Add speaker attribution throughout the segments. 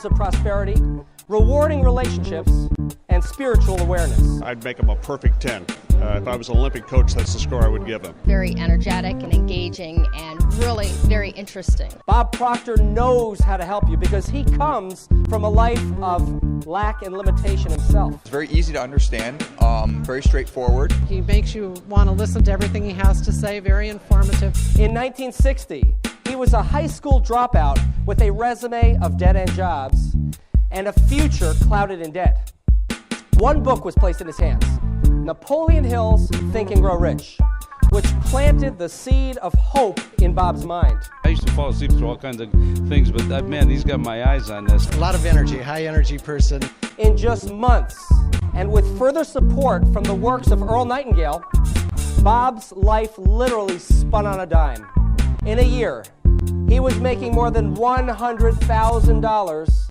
Speaker 1: of prosperity, rewarding relationships, and spiritual awareness.
Speaker 2: I'd make him a perfect 10. If I was an Olympic coach, that's the score I would give him.
Speaker 3: Very energetic and engaging and really very interesting.
Speaker 1: Bob Proctor knows how to help you because he comes from a life of lack and limitation himself.
Speaker 4: It's very easy to understand, very straightforward.
Speaker 5: He makes you want to listen to everything he has to say, very informative.
Speaker 1: In 1960, he was a high school dropout with a resume of dead-end jobs and a future clouded in debt. One book was placed in his hands, Napoleon Hill's Think and Grow Rich, which planted the seed of hope in Bob's mind.
Speaker 6: I used to fall asleep through all kinds of things, but man, he's got my eyes on this.
Speaker 7: A lot of energy, high energy person.
Speaker 1: In just months, and with further support from the works of Earl Nightingale, Bob's life literally spun on a dime. In a year, he was making more than $100,000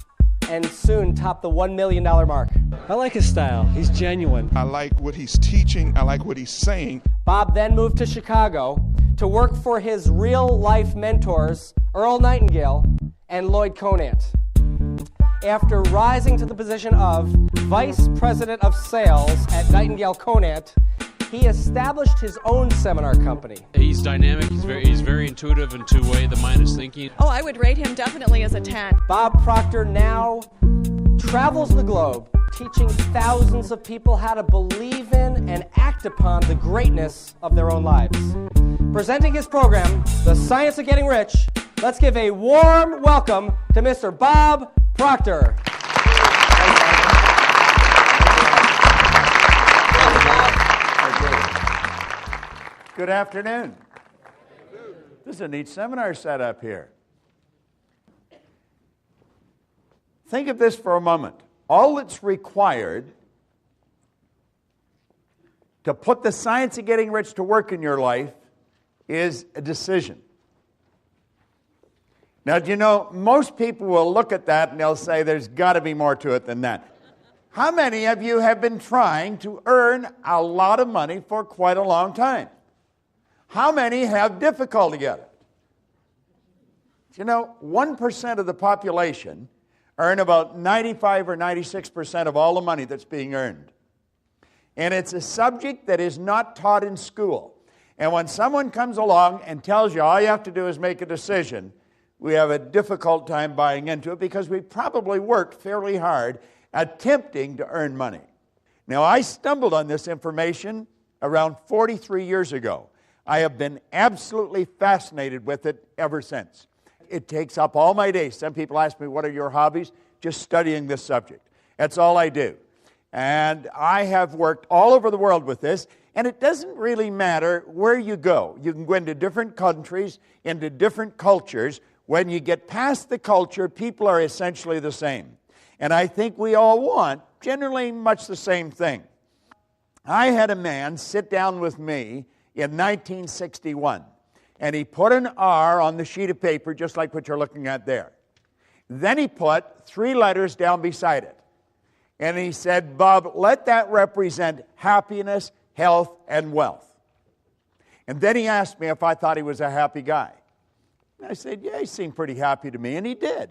Speaker 1: and soon topped the $1 million mark.
Speaker 8: I like his style. He's genuine.
Speaker 9: I like what he's teaching. I like what he's saying.
Speaker 1: Bob then moved to Chicago to work for his real-life mentors, Earl Nightingale and Lloyd Conant. After rising to the position of Vice President of Sales at Nightingale Conant, he established his own seminar company.
Speaker 10: He's dynamic, he's very intuitive and two-way, the mind is thinking.
Speaker 11: Oh, I would rate him definitely as a 10.
Speaker 1: Bob Proctor now travels the globe, teaching thousands of people how to believe in and act upon the greatness of their own lives. Presenting his program, The Science of Getting Rich, let's give a warm welcome to Mr. Bob Proctor.
Speaker 12: Good afternoon. This is a neat seminar set up here. Think of this for a moment. All that's required to put the science of getting rich to work in your life is a decision. Now, you know, most people will look at that and they'll say there's got to be more to it than that. How many of you have been trying to earn a lot of money for quite a long time? How many have difficulty at it? You know, 1% of the population earn about 95 or 96% of all the money that's being earned. And it's a subject that is not taught in school. And when someone comes along and tells you all you have to do is make a decision, we have a difficult time buying into it because we probably worked fairly hard attempting to earn money. Now, I stumbled on this information around 43 years ago. I have been absolutely fascinated with it ever since. It takes up all my days. Some people ask me, what are your hobbies? Just studying this subject. That's all I do. And I have worked all over the world with this, and it doesn't really matter where you go. You can go into different countries, into different cultures. When you get past the culture, people are essentially the same. And I think we all want generally much the same thing. I had a man sit down with me in 1961, and he put an R on the sheet of paper just like what you're looking at there. Then he put 3 letters down beside it. And he said, Bob, let that represent happiness, health, and wealth. And then he asked me if I thought he was a happy guy. And I said, yeah, he seemed pretty happy to me, and he did.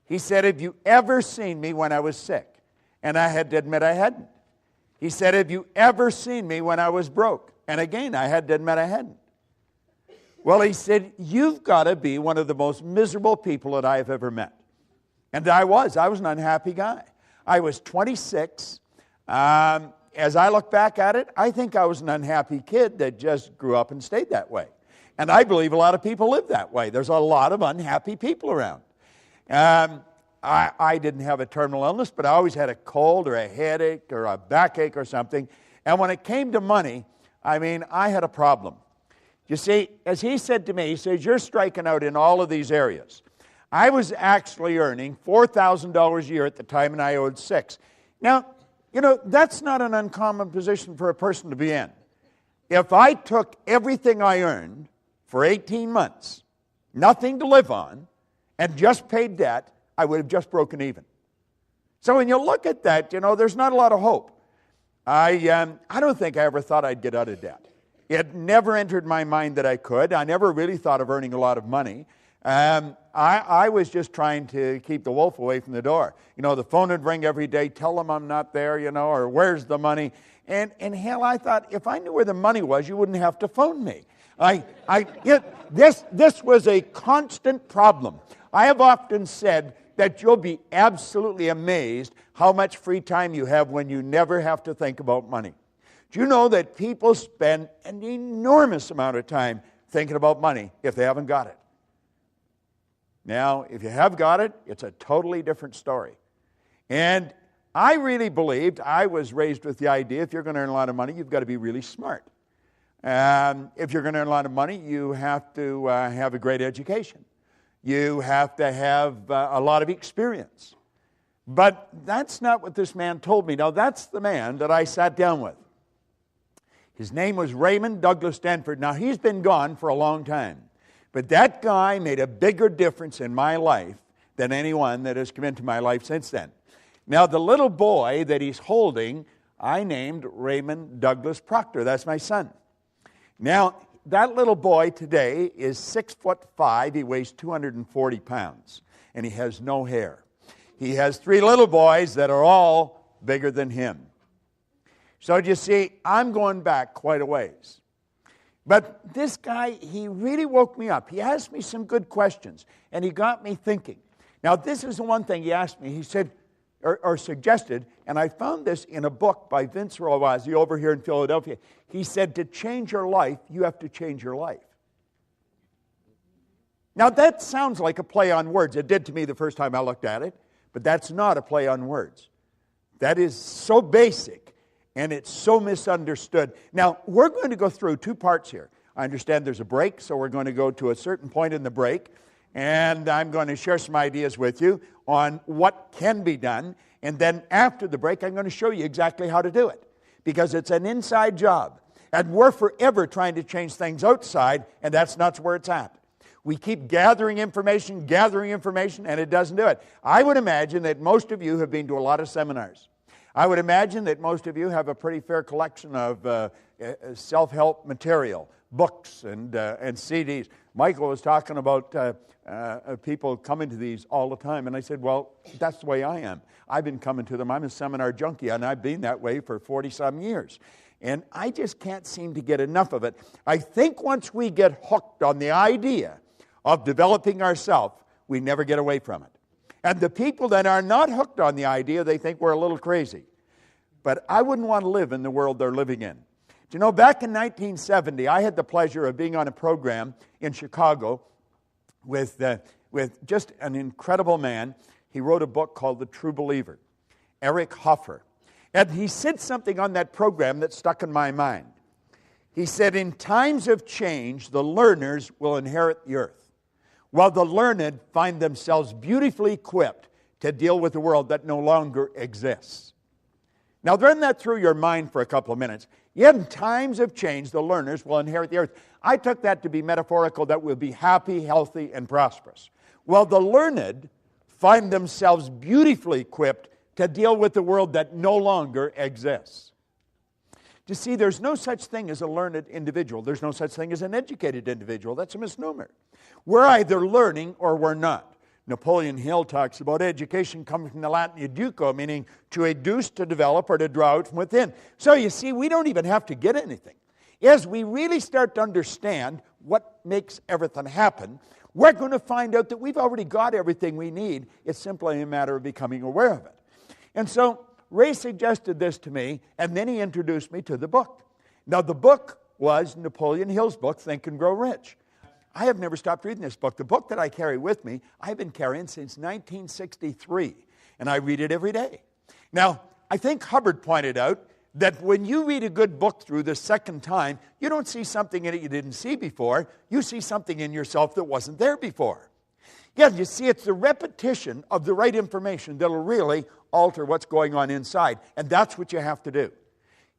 Speaker 12: He said, have you ever seen me when I was sick? And I had to admit I hadn't. He said, have you ever seen me when I was broke? And again, I had to admit I hadn't. Well, he said, you've got to be one of the most miserable people that I have ever met. And I was an unhappy guy. I was 26. As I look back at it, I think I was an unhappy kid that just grew up and stayed that way. And I believe a lot of people live that way. There's a lot of unhappy people around. I didn't have a terminal illness, but I always had a cold or a headache or a backache or something. And when it came to money, I had a problem. You see, as he said to me, he says, you're striking out in all of these areas. I was actually earning $4,000 a year at the time, and I owed $6,000. Now, you know, that's not an uncommon position for a person to be in. If I took everything I earned for 18 months, nothing to live on, and just paid debt, I would have just broken even. So when you look at that, you know, there's not a lot of hope. I don't think I ever thought I'd get out of debt. It never entered my mind that I could. I never really thought of earning a lot of money. I was just trying to keep the wolf away from the door. You know, the phone would ring every day, tell them I'm not there, you know, or where's the money? And hell, I thought, if I knew where the money was, you wouldn't have to phone me. This was a constant problem. I have often said that you'll be absolutely amazed how much free time you have when you never have to think about money. Do you know that people spend an enormous amount of time thinking about money if they haven't got it? Now, if you have got it, it's a totally different story. And I really believed, I was raised with the idea, if you're going to earn a lot of money, you've got to be really smart. If you're going to earn a lot of money, you have to have a great education. You have to have a lot of experience. But that's not what this man told me. Now, that's the man that I sat down with. His name was Raymond Douglas Stanford. Now, he's been gone for a long time. But that guy made a bigger difference in my life than anyone that has come into my life since then. Now, the little boy that he's holding, I named Raymond Douglas Proctor. That's my son. Now, that little boy today is 6'5". He weighs 240 pounds, and he has no hair. He has 3 little boys that are all bigger than him. So you see, I'm going back quite a ways. But this guy, he really woke me up. He asked me some good questions, and he got me thinking. Now, this is the one thing he asked me. He said, or suggested, and I found this in a book by Vince Rowazi over here in Philadelphia. He said, to change your life, you have to change your life. Now, that sounds like a play on words. It did to me the first time I looked at it, but that's not a play on words. That is so basic, and it's so misunderstood. Now, we're going to go through 2 parts here. I understand there's a break, so we're going to go to a certain point in the break, and I'm going to share some ideas with you on what can be done. And then after the break, I'm going to show you exactly how to do it. Because it's an inside job. And we're forever trying to change things outside, and that's not where it's at. We keep gathering information, and it doesn't do it. I would imagine that most of you have been to a lot of seminars. I would imagine that most of you have a pretty fair collection of self-help material, books and CDs. Michael was talking about people coming to these all the time, and I said, well, that's the way I am. I've been coming to them. I'm a seminar junkie, and I've been that way for 40-some years. And I just can't seem to get enough of it. I think once we get hooked on the idea of developing ourselves, we never get away from it. And the people that are not hooked on the idea, they think we're a little crazy. But I wouldn't want to live in the world they're living in. Do you know, back in 1970, I had the pleasure of being on a program in Chicago with just an incredible man. He wrote a book called The True Believer, Eric Hoffer. And he said something on that program that stuck in my mind. He said, in times of change, the learners will inherit the earth, while the learned find themselves beautifully equipped to deal with a world that no longer exists. Now, run that through your mind for a couple of minutes. Yet in times of change, the learners will inherit the earth. I took that to be metaphorical, that we'll be happy, healthy, and prosperous, while the learned find themselves beautifully equipped to deal with the world that no longer exists. You see, there's no such thing as a learned individual. There's no such thing as an educated individual. That's a misnomer. We're either learning or we're not. Napoleon Hill talks about education coming from the Latin educo, meaning to educe, to develop, or to draw out from within. So you see, we don't even have to get anything. As we really start to understand what makes everything happen, we're going to find out that we've already got everything we need. It's simply a matter of becoming aware of it. And so Ray suggested this to me, and then he introduced me to the book. Now, the book was Napoleon Hill's book, Think and Grow Rich. I have never stopped reading this book. The book that I carry with me, I've been carrying since 1963, and I read it every day. Now, I think Hubbard pointed out that when you read a good book through the second time, you don't see something in it you didn't see before. You see something in yourself that wasn't there before. Yeah, you see, it's the repetition of the right information that'll really alter what's going on inside, and that's what you have to do.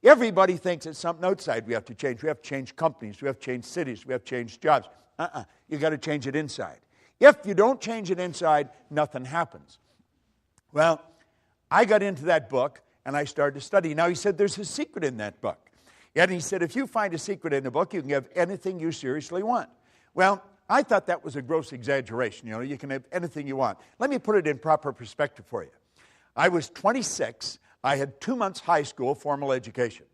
Speaker 12: Everybody thinks it's something outside we have to change. We have to change companies. We have to change cities. We have to change jobs. You got to change it inside. If you don't change it inside, nothing happens. Well, I got into that book, and I started to study. Now, he said there's a secret in that book. And he said if you find a secret in a book, you can have anything you seriously want. Well, I thought that was a gross exaggeration. You know, you can have anything you want. Let me put it in proper perspective for you. I was 26. I had 2 months high school formal education.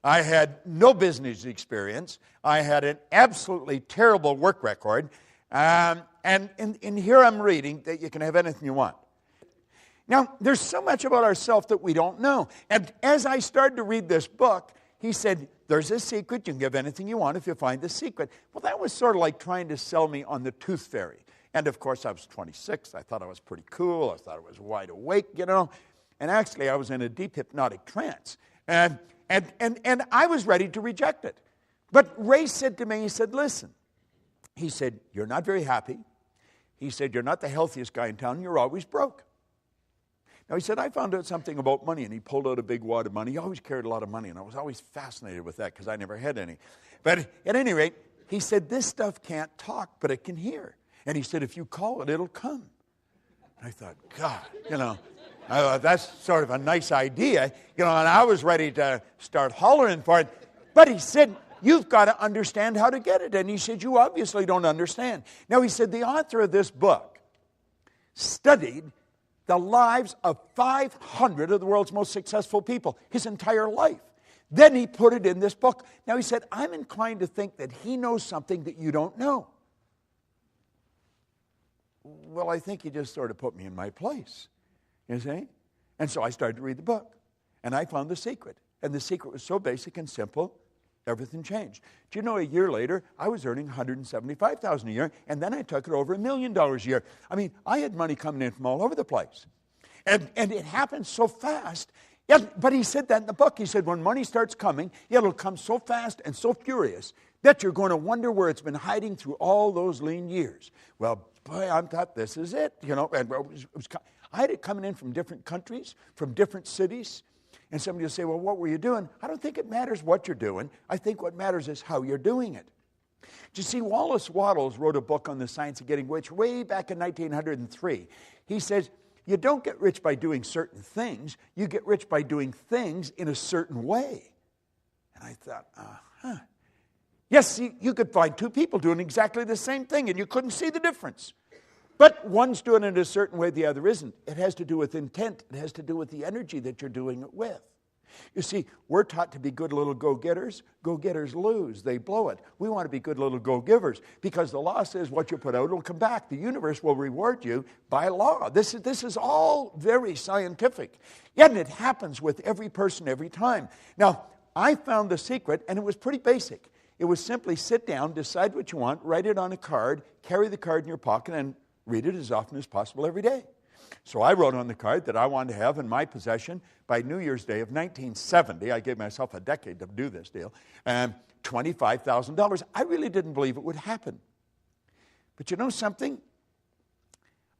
Speaker 12: I had no business experience. I had an absolutely terrible work record. And here I'm reading that you can have anything you want. Now, there's so much about ourselves that we don't know. And as I started to read this book, he said, there's a secret. You can give anything you want if you find the secret. Well, that was sort of like trying to sell me on the tooth fairy. And, of course, I was 26. I thought I was pretty cool. I thought I was wide awake, you know. And actually, I was in a deep hypnotic trance. And I was ready to reject it. But Ray said to me, he said, listen. He said, you're not very happy. He said, you're not the healthiest guy in town. You're always broke. Now, he said, I found out something about money, and he pulled out a big wad of money. He always carried a lot of money, and I was always fascinated with that because I never had any. But at any rate, he said, this stuff can't talk, but it can hear. And he said, if you call it, it'll come. And I thought, God, you know, that's sort of a nice idea. You know, and I was ready to start hollering for it. But he said, you've got to understand how to get it. And he said, you obviously don't understand. Now, he said, the author of this book studied the lives of 500 of the world's most successful people, his entire life. Then he put it in this book. Now he said, I'm inclined to think that he knows something that you don't know. Well, I think he just sort of put me in my place, you see? And so I started to read the book, and I found the secret. And the secret was so basic and simple, everything changed. Do you know, a year later, I was earning $175,000 a year, and then I took it over $1 million a year. I mean, I had money coming in from all over the place. And it happened so fast. Yeah, but he said that in the book. He said, when money starts coming, it'll come so fast and so furious that you're going to wonder where it's been hiding through all those lean years. Well, boy, I thought this is it. You know, and I had it coming in from different countries, from different cities. And somebody will say, well, what were you doing? I don't think it matters what you're doing. I think what matters is how you're doing it. Do you see, Wallace Wattles wrote a book on the science of getting rich way back in 1903. He says, you don't get rich by doing certain things. You get rich by doing things in a certain way. And I thought, Yes, you could find two people doing exactly the same thing, and you couldn't see the difference. But one's doing it a certain way, the other isn't. It has to do with intent. It has to do with the energy that you're doing it with. You see, we're taught to be good little go-getters. Go-getters lose. They blow it. We want to be good little go-givers because the law says what you put out will come back. The universe will reward you by law. This is all very scientific. Yet it happens with every person every time. Now, I found the secret, and it was pretty basic. It was simply sit down, decide what you want, write it on a card, carry the card in your pocket, and read it as often as possible every day. So I wrote on the card that I wanted to have in my possession by New Year's Day of 1970. I gave myself a decade to do this deal. $25,000. I really didn't believe it would happen. But you know something?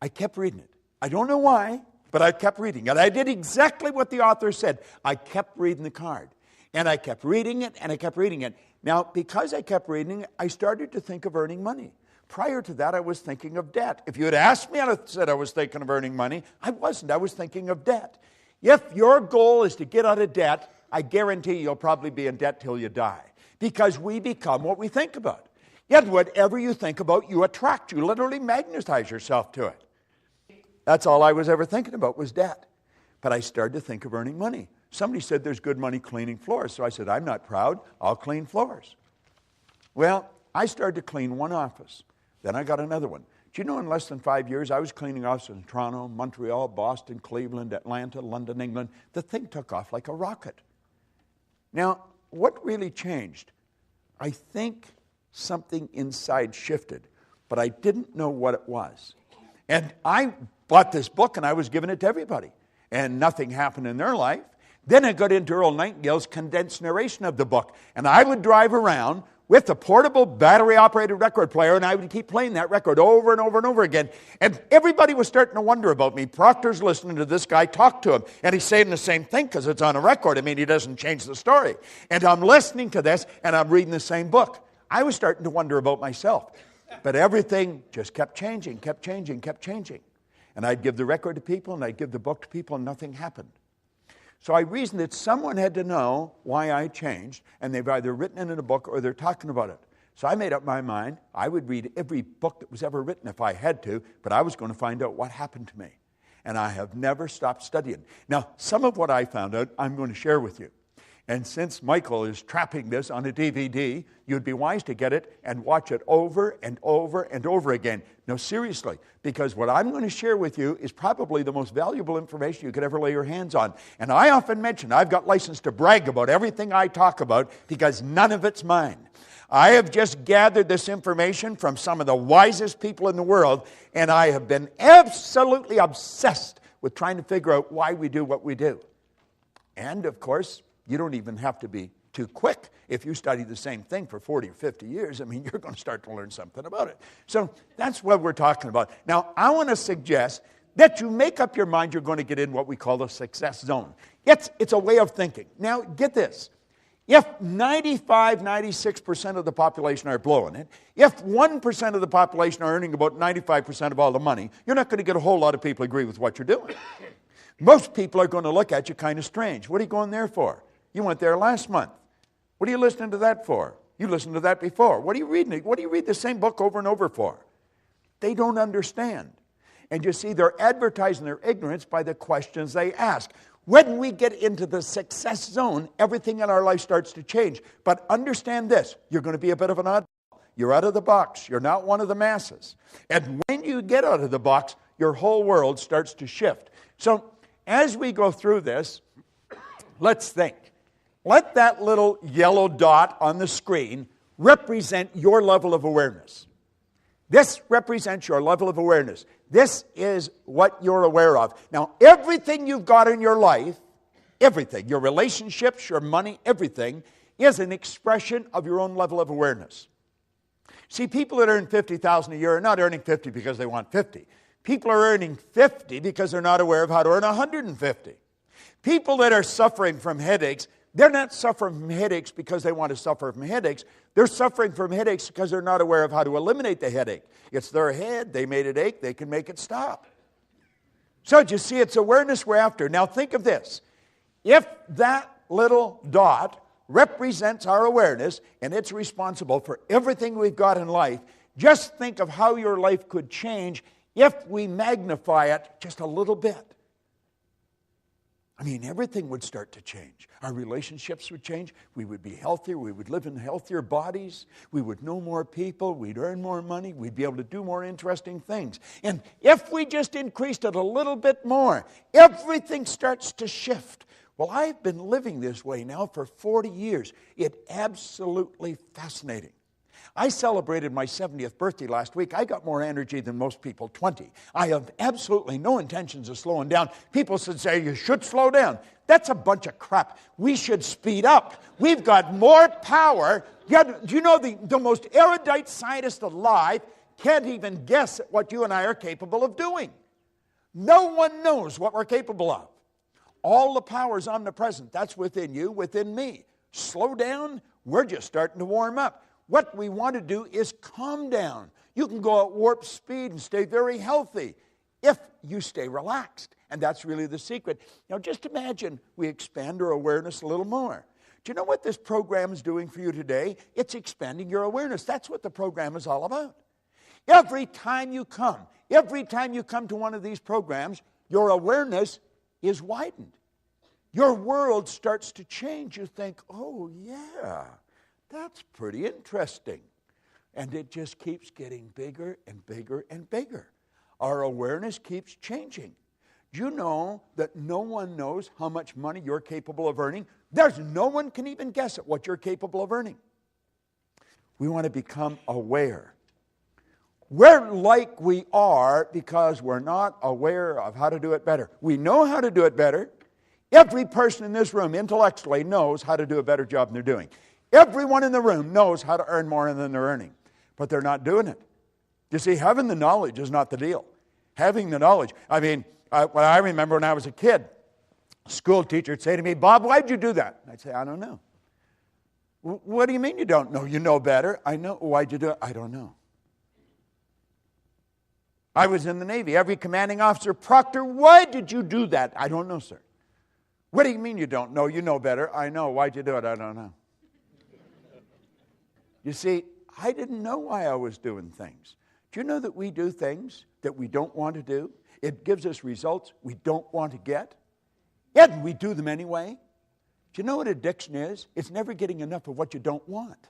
Speaker 12: I kept reading it. I don't know why, but I kept reading it. I did exactly what the author said. I kept reading the card. And I kept reading it, and I kept reading it. Now, because I kept reading it, I started to think of earning money. Prior to that, I was thinking of debt. If you had asked me, I'd have said I was thinking of earning money. I wasn't. I was thinking of debt. If your goal is to get out of debt, I guarantee you'll probably be in debt till you die. Because we become what we think about. Yet whatever you think about, you attract. You literally magnetize yourself to it. That's all I was ever thinking about was debt. But I started to think of earning money. Somebody said there's good money cleaning floors. So I said, I'm not proud. I'll clean floors. Well, I started to clean one office. Then I got another one. Do you know in less than 5 years, I was cleaning offices in Toronto, Montreal, Boston, Cleveland, Atlanta, London, England. The thing took off like a rocket. Now, what really changed? I think something inside shifted, but I didn't know what it was. And I bought this book, and I was giving it to everybody. And nothing happened in their life. Then I got into Earl Nightingale's condensed narration of the book. And I would drive around with a portable battery-operated record player, and I would keep playing that record over and over and over again. And everybody was starting to wonder about me. Proctor's listening to this guy talk to him, and he's saying the same thing because it's on a record. I mean, he doesn't change the story. And I'm listening to this, and I'm reading the same book. I was starting to wonder about myself. But everything just kept changing, kept changing, kept changing. And I'd give the record to people, and I'd give the book to people, and nothing happened. So I reasoned that someone had to know why I changed, and they've either written it in a book or they're talking about it. So I made up my mind. I would read every book that was ever written if I had to, but I was going to find out what happened to me. And I have never stopped studying. Now, some of what I found out, I'm going to share with you. And since Michael is trapping this on a DVD, you'd be wise to get it and watch it over and over and over again. No, seriously, because what I'm going to share with you is probably the most valuable information you could ever lay your hands on. And I often mention I've got license to brag about everything I talk about because none of it's mine. I have just gathered this information from some of the wisest people in the world, and I have been absolutely obsessed with trying to figure out why we do what we do. And, of course, you don't even have to be too quick. If you study the same thing for 40 or 50 years, I mean, you're going to start to learn something about it. So that's what we're talking about. Now, I want to suggest that you make up your mind you're going to get in what we call the success zone. It's a way of thinking. Now, get this. If 95, 96% of the population are blowing it, if 1% of the population are earning about 95% of all the money, you're not going to get a whole lot of people agree with what you're doing. Most people are going to look at you kind of strange. What are you going there for? You went there last month. What are you listening to that for? You listened to that before. What are you reading? What do you read the same book over and over for? They don't understand. And you see, they're advertising their ignorance by the questions they ask. When we get into the success zone, everything in our life starts to change. But understand this, you're going to be a bit of an oddball. You're out of the box. You're not one of the masses. And when you get out of the box, your whole world starts to shift. So as we go through this, let's think. Let that little yellow dot on the screen represent your level of awareness. This represents your level of awareness. This is what you're aware of. Now, everything you've got in your life, everything, your relationships, your money, everything, is an expression of your own level of awareness. See, people that earn $50,000 a year are not earning 50 because they want 50. People are earning 50 because they're not aware of how to earn 150. People that are suffering from headaches, they're not suffering from headaches because they want to suffer from headaches. They're suffering from headaches because they're not aware of how to eliminate the headache. It's their head. They made it ache. They can make it stop. So you see, it's awareness we're after. Now think of this. If that little dot represents our awareness and it's responsible for everything we've got in life, just think of how your life could change if we magnify it just a little bit. I mean, everything would start to change. Our relationships would change. We would be healthier. We would live in healthier bodies. We would know more people. We'd earn more money. We'd be able to do more interesting things. And if we just increased it a little bit more, everything starts to shift. Well, I've been living this way now for 40 years. It's absolutely fascinating. I celebrated my 70th birthday last week. I got more energy than most people, 20. I have absolutely no intentions of slowing down. People should say, you should slow down. That's a bunch of crap. We should speed up. We've got more power. Do you know the most erudite scientist alive can't even guess at what you and I are capable of doing? No one knows what we're capable of. All the power is omnipresent. That's within you, within me. Slow down. We're just starting to warm up. What we want to do is calm down. You can go at warp speed and stay very healthy if you stay relaxed. And that's really the secret. Now just imagine we expand our awareness a little more. Do you know what this program is doing for you today? It's expanding your awareness. That's what the program is all about. Every time you come to one of these programs, your awareness is widened. Your world starts to change. You think, oh yeah, that's pretty interesting. And it just keeps getting bigger and bigger and bigger. Our awareness keeps changing. Do you know that no one knows how much money you're capable of earning? There's no one can even guess at what you're capable of earning. We want to become aware. We're like we are because we're not aware of how to do it better. We know how to do it better. Every person in this room intellectually knows how to do a better job than they're doing. Everyone in the room knows how to earn more than they're earning, but they're not doing it. You see, having the knowledge is not the deal. Having the knowledge. I mean, what I remember when I was a kid, a school teacher would say to me, Bob, why'd you do that? I'd say, I don't know. What do you mean you don't know? You know better. I know. Why'd you do it? I don't know. I was in the Navy. Every commanding officer, Proctor, why did you do that? I don't know, sir. What do you mean you don't know? You know better. I know. Why'd you do it? I don't know. You see, I didn't know why I was doing things. Do you know that we do things that we don't want to do? It gives us results we don't want to get, yet we do them anyway. Do you know what addiction is? It's never getting enough of what you don't want.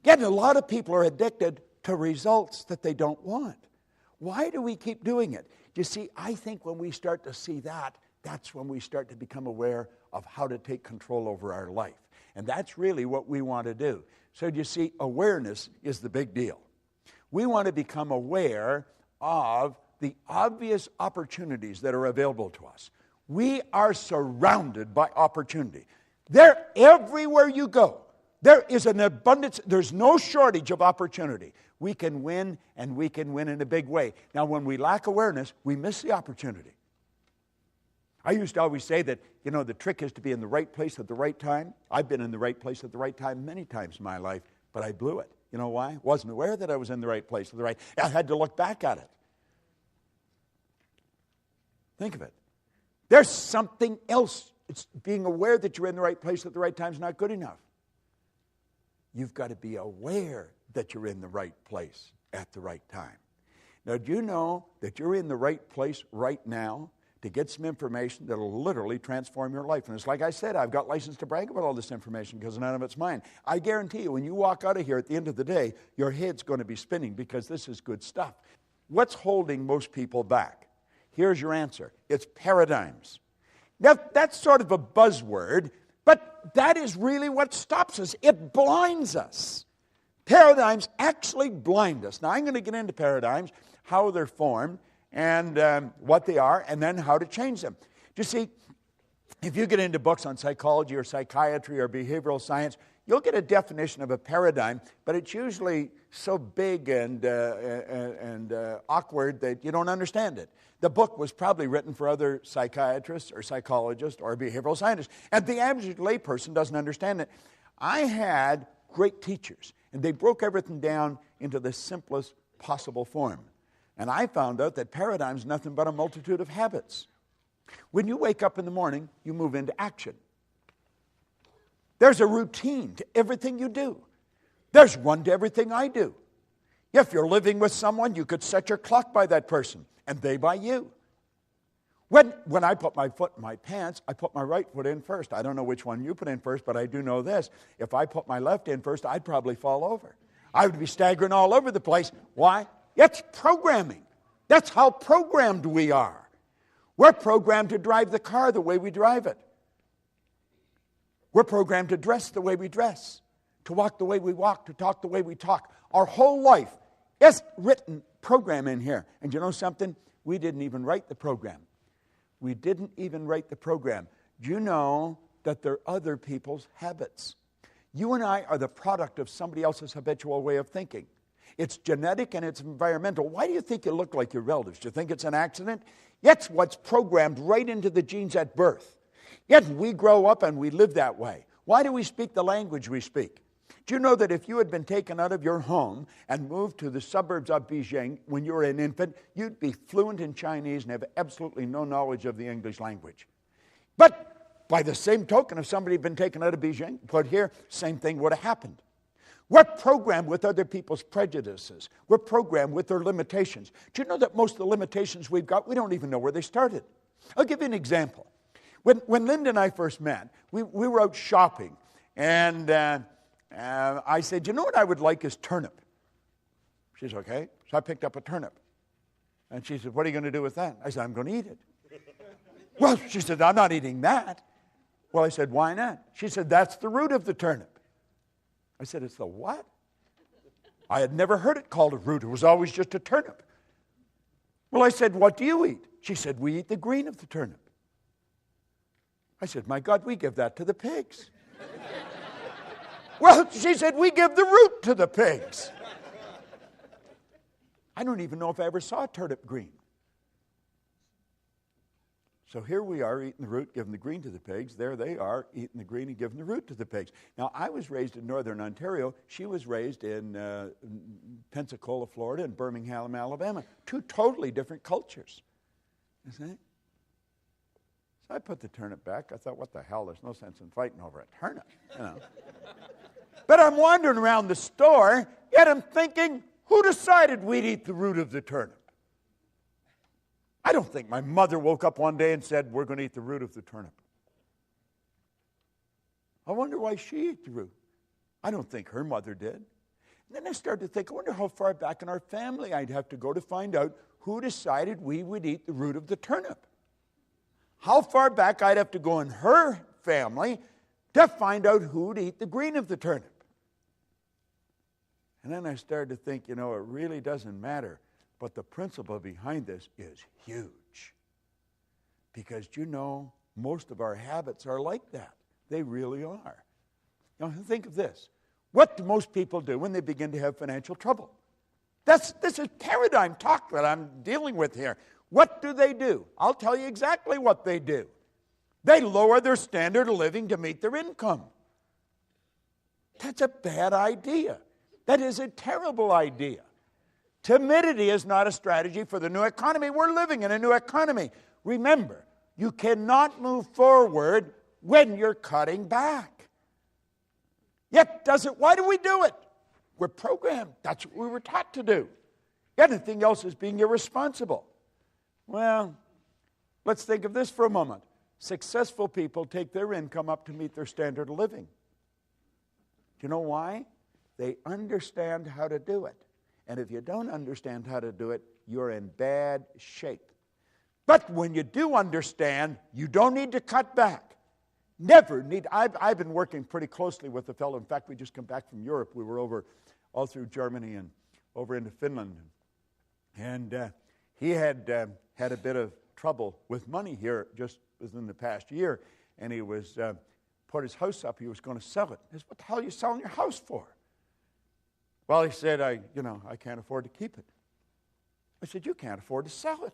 Speaker 12: Yet a lot of people are addicted to results that they don't want. Why do we keep doing it? You see, I think when we start to see that, that's when we start to become aware of how to take control over our life. And that's really what we want to do. So you see, awareness is the big deal. We want to become aware of the obvious opportunities that are available to us. We are surrounded by opportunity. They're everywhere you go. There is an abundance, there's no shortage of opportunity. We can win, and we can win in a big way. Now, when we lack awareness, we miss the opportunity. I used to always say that, the trick is to be in the right place at the right time. I've been in the right place at the right time many times in my life, but I blew it. You know why? Wasn't aware that I was in the right place at the right time. I had to look back at it. Think of it. There's something else. It's being aware that you're in the right place at the right time is not good enough. You've got to be aware that you're in the right place at the right time. Now, do you know that you're in the right place right now to get some information that will literally transform your life? And it's like I said, I've got license to brag about all this information because none of it's mine. I guarantee you, when you walk out of here at the end of the day, your head's going to be spinning because this is good stuff. What's holding most people back? Here's your answer. It's paradigms. Now, that's sort of a buzzword, but that is really what stops us. It blinds us. Paradigms actually blind us. Now, I'm going to get into paradigms, how they're formed, and what they are, and then how to change them. You see, if you get into books on psychology or psychiatry or behavioral science, you'll get a definition of a paradigm, but it's usually so big and awkward that you don't understand it. The book was probably written for other psychiatrists or psychologists or behavioral scientists, and the average layperson doesn't understand it. I had great teachers, and they broke everything down into the simplest possible form. And I found out that paradigm is nothing but a multitude of habits. When you wake up in the morning, you move into action. There's a routine to everything you do. There's one to everything I do. If you're living with someone, you could set your clock by that person, and they by you. When I put my foot in my pants, I put my right foot in first. I don't know which one you put in first, but I do know this. If I put my left in first, I'd probably fall over. I would be staggering all over the place. Why? It's programming. That's how programmed we are. We're programmed to drive the car the way we drive it. We're programmed to dress the way we dress, to walk the way we walk, to talk the way we talk. Our whole life is written program in here. And you know something? We didn't even write the program. We didn't even write the program. Do you know that they're other people's habits? You and I are the product of somebody else's habitual way of thinking. It's genetic and it's environmental. Why do you think you look like your relatives? Do you think it's an accident? It's what's programmed right into the genes at birth. Yet we grow up and we live that way. Why do we speak the language we speak? Do you know that if you had been taken out of your home and moved to the suburbs of Beijing when you were an infant, you'd be fluent in Chinese and have absolutely no knowledge of the English language? But by the same token, if somebody had been taken out of Beijing, put here, same thing would have happened. We're programmed with other people's prejudices. We're programmed with their limitations. Do you know that most of the limitations we've got, we don't even know where they started? I'll give you an example. When Linda and I first met, we were out shopping, and I said, you know what I would like is turnip. She said, okay. So I picked up a turnip. And she said, what are you going to do with that? I said, I'm going to eat it. Well, she said, I'm not eating that. Well, I said, why not? She said, that's the root of the turnip. I said, it's the what? I had never heard it called a root. It was always just a turnip. Well, I said, what do you eat? She said, we eat the green of the turnip. I said, my God, we give that to the pigs. Well, she said, we give the root to the pigs. I don't even know if I ever saw a turnip green. So here we are eating the root, giving the green to the pigs. There they are eating the green and giving the root to the pigs. Now, I was raised in northern Ontario. She was raised in Pensacola, Florida, and Birmingham, Alabama. Two totally different cultures. You see? So I put the turnip back. I thought, what the hell? There's no sense in fighting over a turnip, you know. But I'm wandering around the store, yet I'm thinking, who decided we'd eat the root of the turnip? I don't think my mother woke up one day and said, we're going to eat the root of the turnip. I wonder why she ate the root. I don't think her mother did. And then I started to think, I wonder how far back in our family I'd have to go to find out who decided we would eat the root of the turnip. How far back I'd have to go in her family to find out who would eat the green of the turnip. And then I started to think, it really doesn't matter. But the principle behind this is huge. Because, most of our habits are like that. They really are. Think of this. What do most people do when they begin to have financial trouble? This is paradigm talk that I'm dealing with here. What do? I'll tell you exactly what they do. They lower their standard of living to meet their income. That's a bad idea. That is a terrible idea. Timidity is not a strategy for the new economy. We're living in a new economy. Remember, you cannot move forward when you're cutting back. Yet, why do we do it? We're programmed. That's what we were taught to do. Anything else is being irresponsible. Well, let's think of this for a moment. Successful people take their income up to meet their standard of living. Do you know why? They understand how to do it. And if you don't understand how to do it, you're in bad shape. But when you do understand, you don't need to cut back. Never need. I've been working pretty closely with a fellow. In fact, we just come back from Europe. We were over all through Germany and over into Finland. And he had had a bit of trouble with money here just within the past year. And he was put his house up. He was going to sell it. I said, what the hell are you selling your house for? Well, he said, I can't afford to keep it. I said, you can't afford to sell it.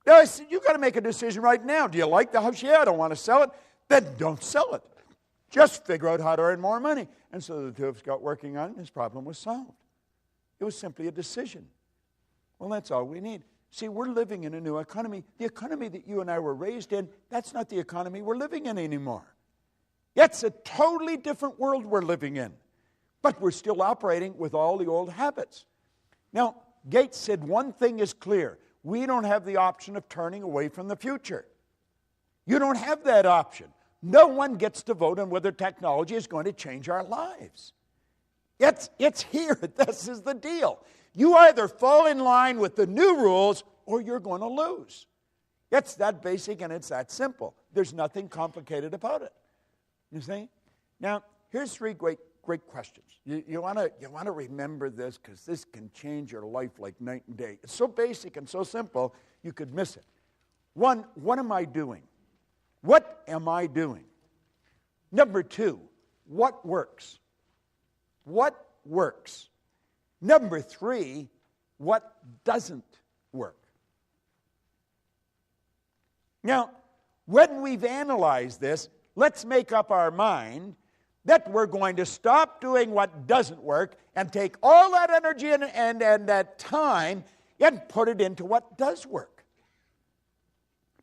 Speaker 12: No, I said, you've got to make a decision right now. Do you like the house? Yeah, I don't want to sell it. Then don't sell it. Just figure out how to earn more money. And so the two of us got working on it, and his problem was solved. It was simply a decision. Well, that's all we need. See, we're living in a new economy. The economy that you and I were raised in, that's not the economy we're living in anymore. It's a totally different world we're living in. But we're still operating with all the old habits. Now, Gates said one thing is clear. We don't have the option of turning away from the future. You don't have that option. No one gets to vote on whether technology is going to change our lives. It's here. This is the deal. You either fall in line with the new rules or you're going to lose. It's that basic and it's that simple. There's nothing complicated about it. You see? Now, here's three great questions. You want to remember this because this can change your life like night and day. It's so basic and so simple, you could miss it. One, what am I doing? What am I doing? Number two, what works? What works? Number three, what doesn't work? Now, when we've analyzed this, let's make up our mind that we're going to stop doing what doesn't work and take all that energy and that time and put it into what does work.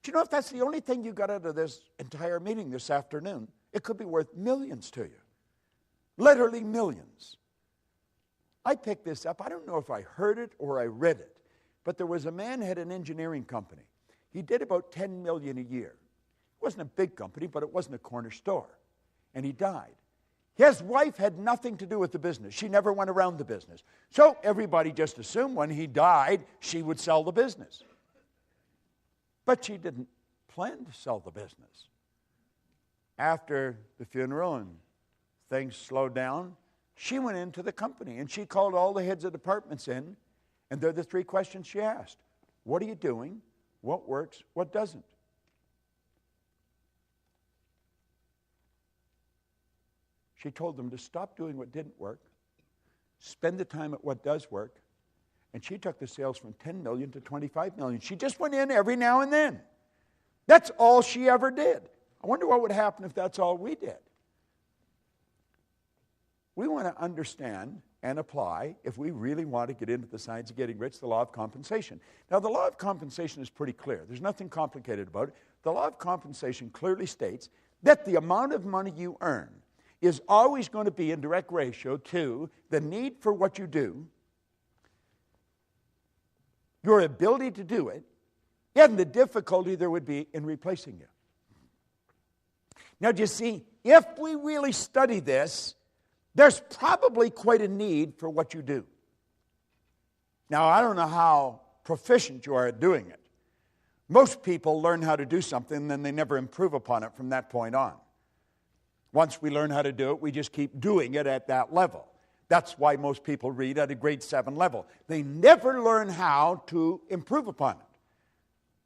Speaker 12: Do you know if that's the only thing you got out of this entire meeting this afternoon, it could be worth millions to you. Literally millions. I picked this up. I don't know if I heard it or I read it, but there was a man who had an engineering company. He did about $10 million a year. It wasn't a big company, but it wasn't a corner store. And he died. His wife had nothing to do with the business. She never went around the business. So everybody just assumed when he died, she would sell the business. But she didn't plan to sell the business. After the funeral and things slowed down, she went into the company and she called all the heads of departments in, and they're the three questions she asked. What are you doing? What works? What doesn't? She told them to stop doing what didn't work, spend the time at what does work, and she took the sales from 10 million to 25 million. She just went in every now and then. That's all she ever did. I wonder what would happen if that's all we did. We want to understand and apply, if we really want to get into the science of getting rich, the law of compensation. Now, the law of compensation is pretty clear. There's nothing complicated about it. The law of compensation clearly states that the amount of money you earn is always going to be in direct ratio to the need for what you do, your ability to do it, and the difficulty there would be in replacing you. Now, do you see, if we really study this, there's probably quite a need for what you do. Now, I don't know how proficient you are at doing it. Most people learn how to do something, and then they never improve upon it from that point on. Once we learn how to do it, we just keep doing it at that level. That's why most people read at a grade 7 level. They never learn how to improve upon it.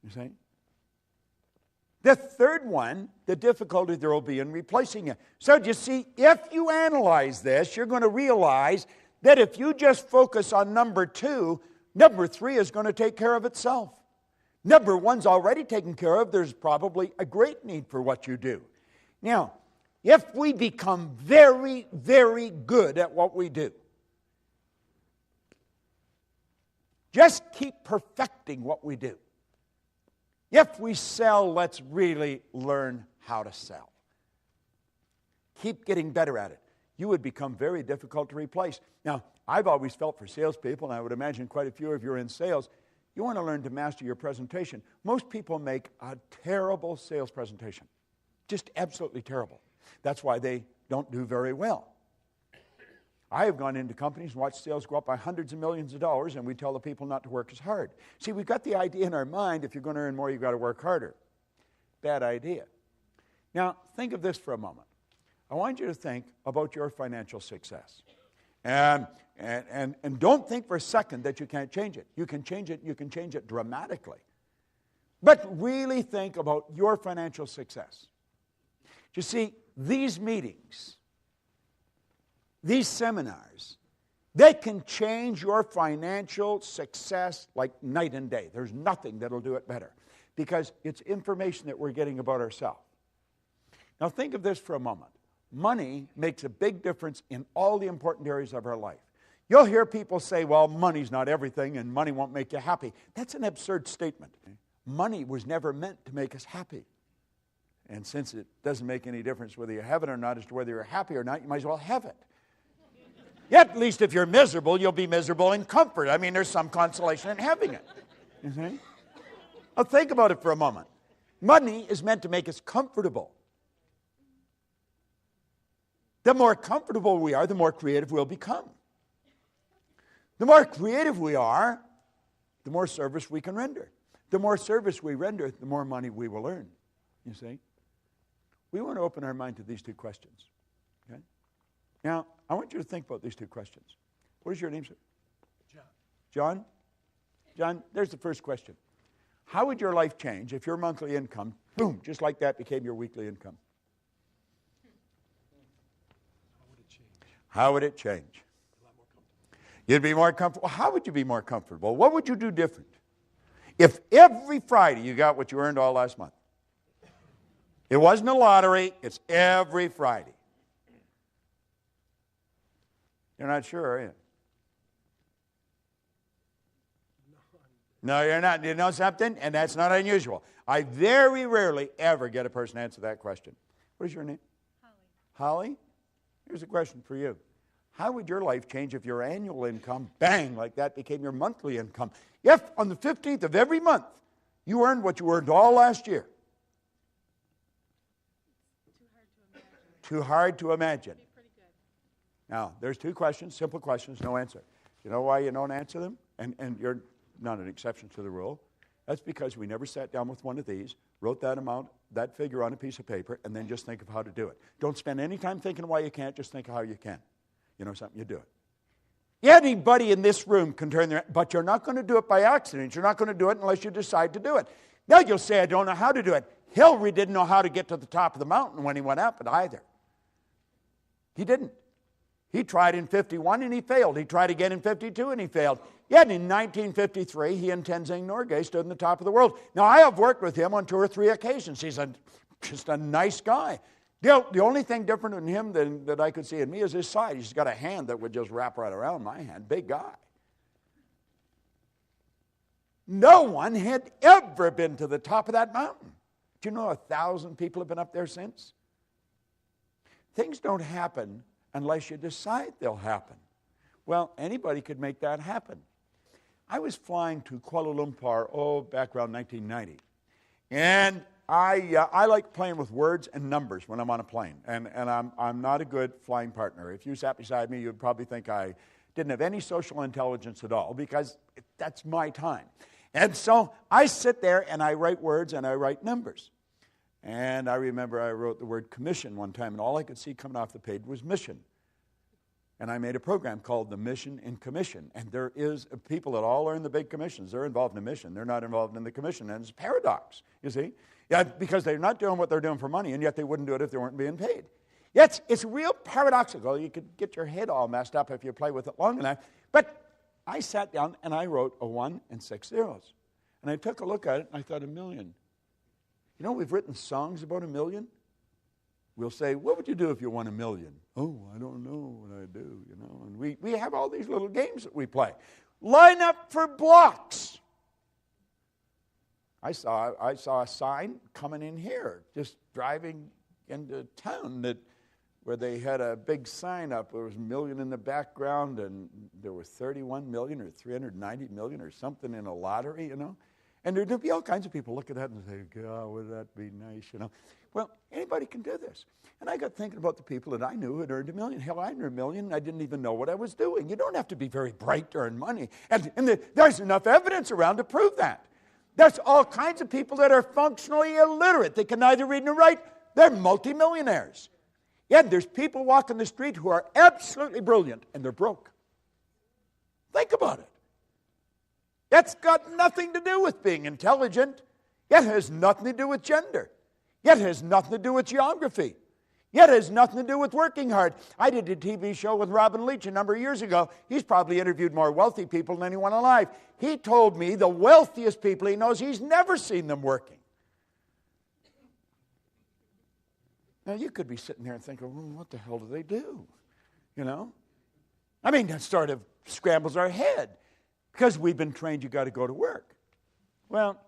Speaker 12: You see? The third one, the difficulty there will be in replacing it. So you see, if you analyze this, you're going to realize that if you just focus on number 2, number 3 is going to take care of itself. Number 1's already taken care of. There's probably a great need for what you do. Now, if we become very, very good at what we do, just keep perfecting what we do. If we sell, let's really learn how to sell. Keep getting better at it. You would become very difficult to replace. Now, I've always felt for salespeople, and I would imagine quite a few of you are in sales, you want to learn to master your presentation. Most people make a terrible sales presentation. Just absolutely terrible. That's why they don't do very well. I have gone into companies and watched sales go up by hundreds of millions of dollars, and we tell the people not to work as hard. See, we've got the idea in our mind, if you're going to earn more, you've got to work harder. Bad idea. Now, think of this for a moment. I want you to think about your financial success. And don't think for a second that you can't change it. You can change it. You can change it dramatically. But really think about your financial success. You see, these meetings, these seminars, they can change your financial success like night and day. There's nothing that'll do it better because it's information that we're getting about ourselves. Now think of this for a moment. Money makes a big difference in all the important areas of our life. You'll hear people say, well, money's not everything and money won't make you happy. That's an absurd statement. Money was never meant to make us happy. And since it doesn't make any difference whether you have it or not as to whether you're happy or not, you might as well have it. Yet, at least if you're miserable, you'll be miserable in comfort. I mean, there's some consolation in having it. You see? Now, think about it for a moment. Money is meant to make us comfortable. The more comfortable we are, the more creative we'll become. The more creative we are, the more service we can render. The more service we render, the more money we will earn. You see? We want to open our mind to these two questions. Okay? Now, I want you to think about these two questions. What is your name, sir? John. John? John, there's the first question. How would your life change if your monthly income, boom, just like that became your weekly income? How would it change? You'd be more comfortable. How would you be more comfortable? What would you do different? If every Friday you got what you earned all last month. It wasn't a lottery, it's every Friday. You're not sure, are you? No, you're not. You know something? And that's not unusual. I very rarely ever get a person to answer that question. What is your name? Holly. Holly? Here's a question for you. How would your life change if your annual income, bang, like that, became your monthly income? If on the 15th of every month you earned what you earned all last year? Too hard to imagine. Now, there's two questions, simple questions, no answer. You know why you don't answer them? And you're not an exception to the rule. That's because we never sat down with one of these, wrote that amount, that figure on a piece of paper, and then just think of how to do it. Don't spend any time thinking why you can't, just think of how you can. You know something, you do it. Anybody in this room can turn their, but you're not going to do it by accident. You're not going to do it unless you decide to do it. Now you'll say, I don't know how to do it. Hillary didn't know how to get to the top of the mountain when he went up it either. He didn't. He tried in 51 and he failed. He tried again in 52 and he failed. Yet in 1953, he and THedzing Norgay stood on the top of the world. Now, I have worked with him on 2 or 3 occasions. He's just a nice guy. The only thing different in him that I could see in me is his side. He's got a hand that would just wrap right around my hand. Big guy. No one had ever been to the top of that mountain. Do you know 1,000 people have been up there since? things don't happen unless you decide they'll happen. Well, anybody could make that happen. I was flying to Kuala Lumpur, back around 1990. And I like playing with words and numbers when I'm on a plane. And I'm not a good flying partner. If you sat beside me, you'd probably think I didn't have any social intelligence at all, because that's my time. And so I sit there and I write words and I write numbers. And I remember I wrote the word commission one time, and all I could see coming off the page was mission. And I made a program called the Mission in Commission. And there is people that all earn the big commissions. They're involved in the mission. They're not involved in the commission. And it's a paradox, you see. Yeah, because they're not doing what they're doing for money, and yet they wouldn't do it if they weren't being paid. Yeah, it's real paradoxical. You could get your head all messed up if you play with it long enough. But I sat down and I wrote a 1 and 6 zeros. And I took a look at it and I thought, $1 million. You know, we've written songs about $1 million. We'll say, what would you do if you won $1 million? Oh, I don't know what I'd do, you know. And we have all these little games that we play. Line up for blocks. I saw a sign coming in here, just driving into town, where they had a big sign up. There was $1 million in the background, and there were 31 million or 390 million or something in a lottery, you know. And there'd be all kinds of people look at that and say, God, would that be nice, you know. Well, anybody can do this. And I got thinking about the people that I knew who had earned $1 million. Hell, I earned $1 million, and I didn't even know what I was doing. You don't have to be very bright to earn money. And there's enough evidence around to prove that. There's all kinds of people that are functionally illiterate. They can neither read nor write. They're multimillionaires. Yet there's people walking the street who are absolutely brilliant, and they're broke. Think about it. That's got nothing to do with being intelligent. It has nothing to do with gender. It has nothing to do with geography. It has nothing to do with working hard. I did a TV show with Robin Leach a number of years ago. He's probably interviewed more wealthy people than anyone alive. He told me the wealthiest people he knows, he's never seen them working. Now, you could be sitting there and thinking, well, what the hell do they do? You know? I mean, that sort of scrambles our head, because we've been trained you got to go to work. Well,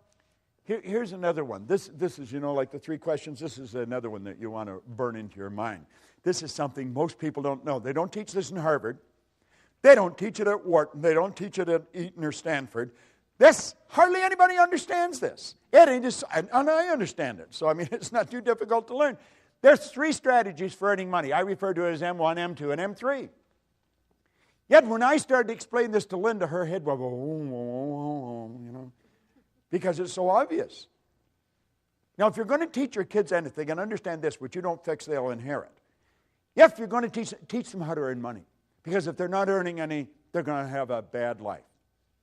Speaker 12: here's another one. This is, you know, like the 3 questions. This is another one that you want to burn into your mind. This is something most people don't know. They don't teach this in Harvard. They don't teach it at Wharton. They don't teach it at Eton or Stanford. Hardly anybody understands this. And I understand it. So, I mean, it's not too difficult to learn. There's 3 strategies for earning money. I refer to it as M1, M2, and M3. Yet when I started to explain this to Linda, her head would go, you know, because it's so obvious. Now, if you're going to teach your kids anything, and understand this, what you don't fix, they'll inherit. If you're going to teach them how to earn money, because if they're not earning any, they're going to have a bad life.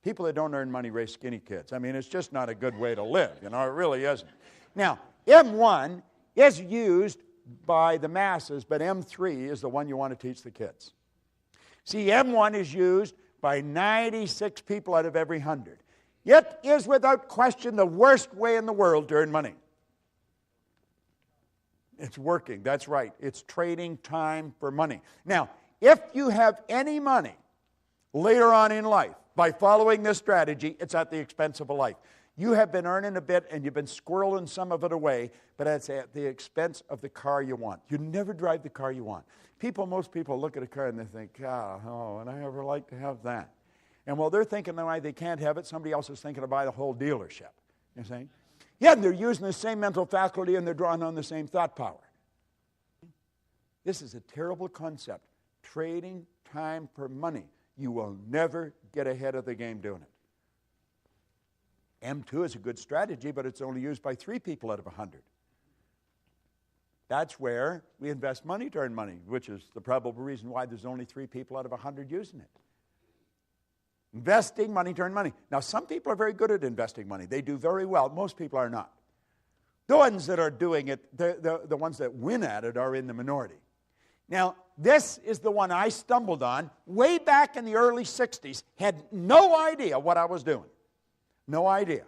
Speaker 12: People that don't earn money raise skinny kids. I mean, it's just not a good way to live, you know, it really isn't. Now, M1 is used by the masses, but M3 is the one you want to teach the kids. See, M1 is used by 96 people out of every 100. It is without question the worst way in the world to earn money. It's working, that's right. It's trading time for money. Now, if you have any money later on in life by following this strategy, it's at the expense of a life. You have been earning a bit and you've been squirreling some of it away, but it's at the expense of the car you want. You never drive the car you want. Most people look at a car and they think, oh, would I ever like to have that? And while they're thinking why they can't have it, somebody else is thinking to buy the whole dealership. You see? Yeah, they're using the same mental faculty and they're drawing on the same thought power. This is a terrible concept. Trading time for money. You will never get ahead of the game doing it. M2 is a good strategy, but it's only used by 3 people out of 100. That's where we invest money to earn money, which is the probable reason why there's only 3 people out of 100 using it. Investing money to earn money. Now, some people are very good at investing money. They do very well. Most people are not. The ones that are doing it, the ones that win at it are in the minority. Now, this is the one I stumbled on way back in the early 60s. Had no idea what I was doing. No idea.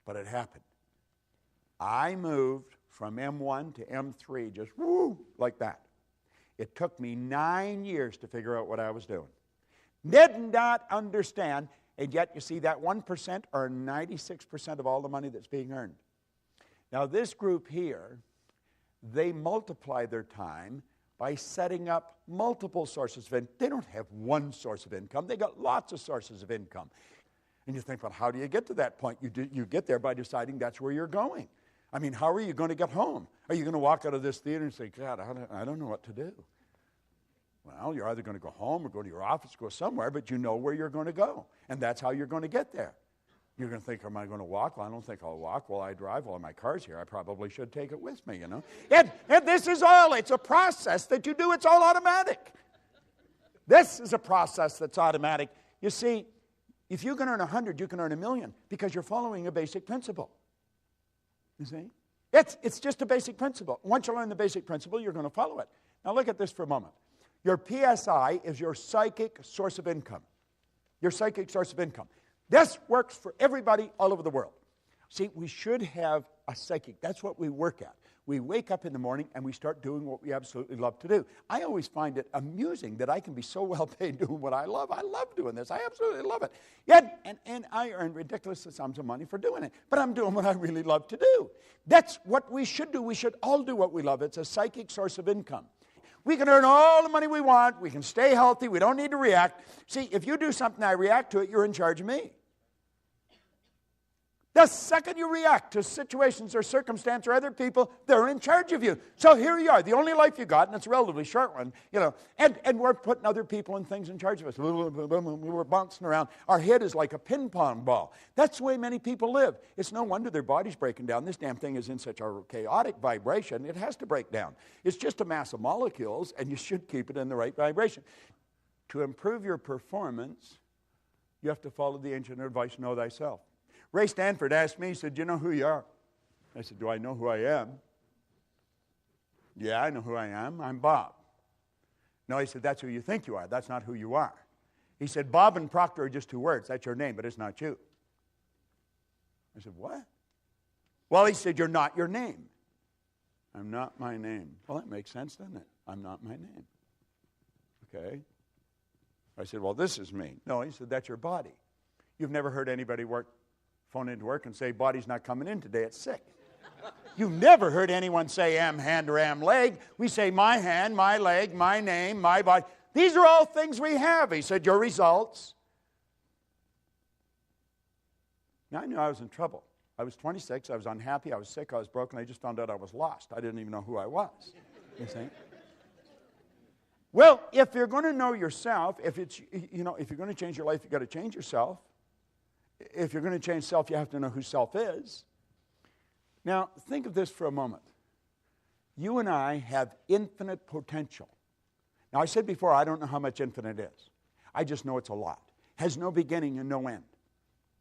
Speaker 12: But it happened. I moved from M1 to M3 just like that. It took me 9 years to figure out what I was doing. Did not understand, and yet you see that 1% are 96% of all the money that's being earned. Now this group here, they multiply their time by setting up multiple sources of income. They don't have one source of income. They got lots of sources of income. And you think, well, how do you get to that point? You get there by deciding that's where you're going. I mean, how are you going to get home? Are you going to walk out of this theater and say, God, I don't know what to do? Well, you're either going to go home or go to your office, go somewhere, but you know where you're going to go. And that's how you're going to get there. You're going to think, am I going to walk? Well, I don't think I'll walk. Well, I drive. Well, my car's here. I probably should take it with me, you know. And this is all, it's a process that you do. It's all automatic. This is a process that's automatic. You see, if you can earn 100, you can earn 1,000,000 because you're following a basic principle. You see? It's just a basic principle. Once you learn the basic principle, you're going to follow it. Now look at this for a moment. Your PSI is your psychic source of income. Your psychic source of income. This works for everybody all over the world. See, we should have a psychic. That's what we work at. We wake up in the morning and we start doing what we absolutely love to do. I always find it amusing that I can be so well paid doing what I love. I love doing this. I absolutely love it. Yet, and I earn ridiculous sums of money for doing it. But I'm doing what I really love to do. That's what we should do. We should all do what we love. It's a psychic source of income. We can earn all the money we want. We can stay healthy. We don't need to react. See, if you do something, I react to it, you're in charge of me. The second you react to situations or circumstance or other people, they're in charge of you. So here you are, the only life you got, and it's a relatively short one, you know, and we're putting other people and things in charge of us. We're bouncing around. Our head is like a ping pong ball. That's the way many people live. It's no wonder their body's breaking down. This damn thing is in such a chaotic vibration, it has to break down. It's just a mass of molecules, and you should keep it in the right vibration. To improve your performance, you have to follow the ancient advice, know thyself. Ray Stanford asked me, he said, do you know who you are? I said, do I know who I am? Yeah, I know who I am. I'm Bob. No, he said, that's who you think you are. That's not who you are. He said, Bob and Proctor are just two words. That's your name, but it's not you. I said, what? Well, he said, you're not your name. I'm not my name. Well, that makes sense, doesn't it? I'm not my name. Okay. I said, well, this is me. No, he said, that's your body. You've never heard anybody phone into work and say, body's not coming in today, it's sick. You've never heard anyone say, am hand or am leg. We say, my hand, my leg, my name, my body. These are all things we have. He said, your results. Now I knew I was in trouble. I was 26, I was unhappy, I was sick, I was broken, I just found out I was lost. I didn't even know who I was. You see? Well, if you're going to know yourself, if you're going to change your life, you've got to change yourself. If you're going to change self, you have to know who self is. Now, think of this for a moment. You and I have infinite potential. Now, I said before, I don't know how much infinite is. I just know it's a lot. Has no beginning and no end.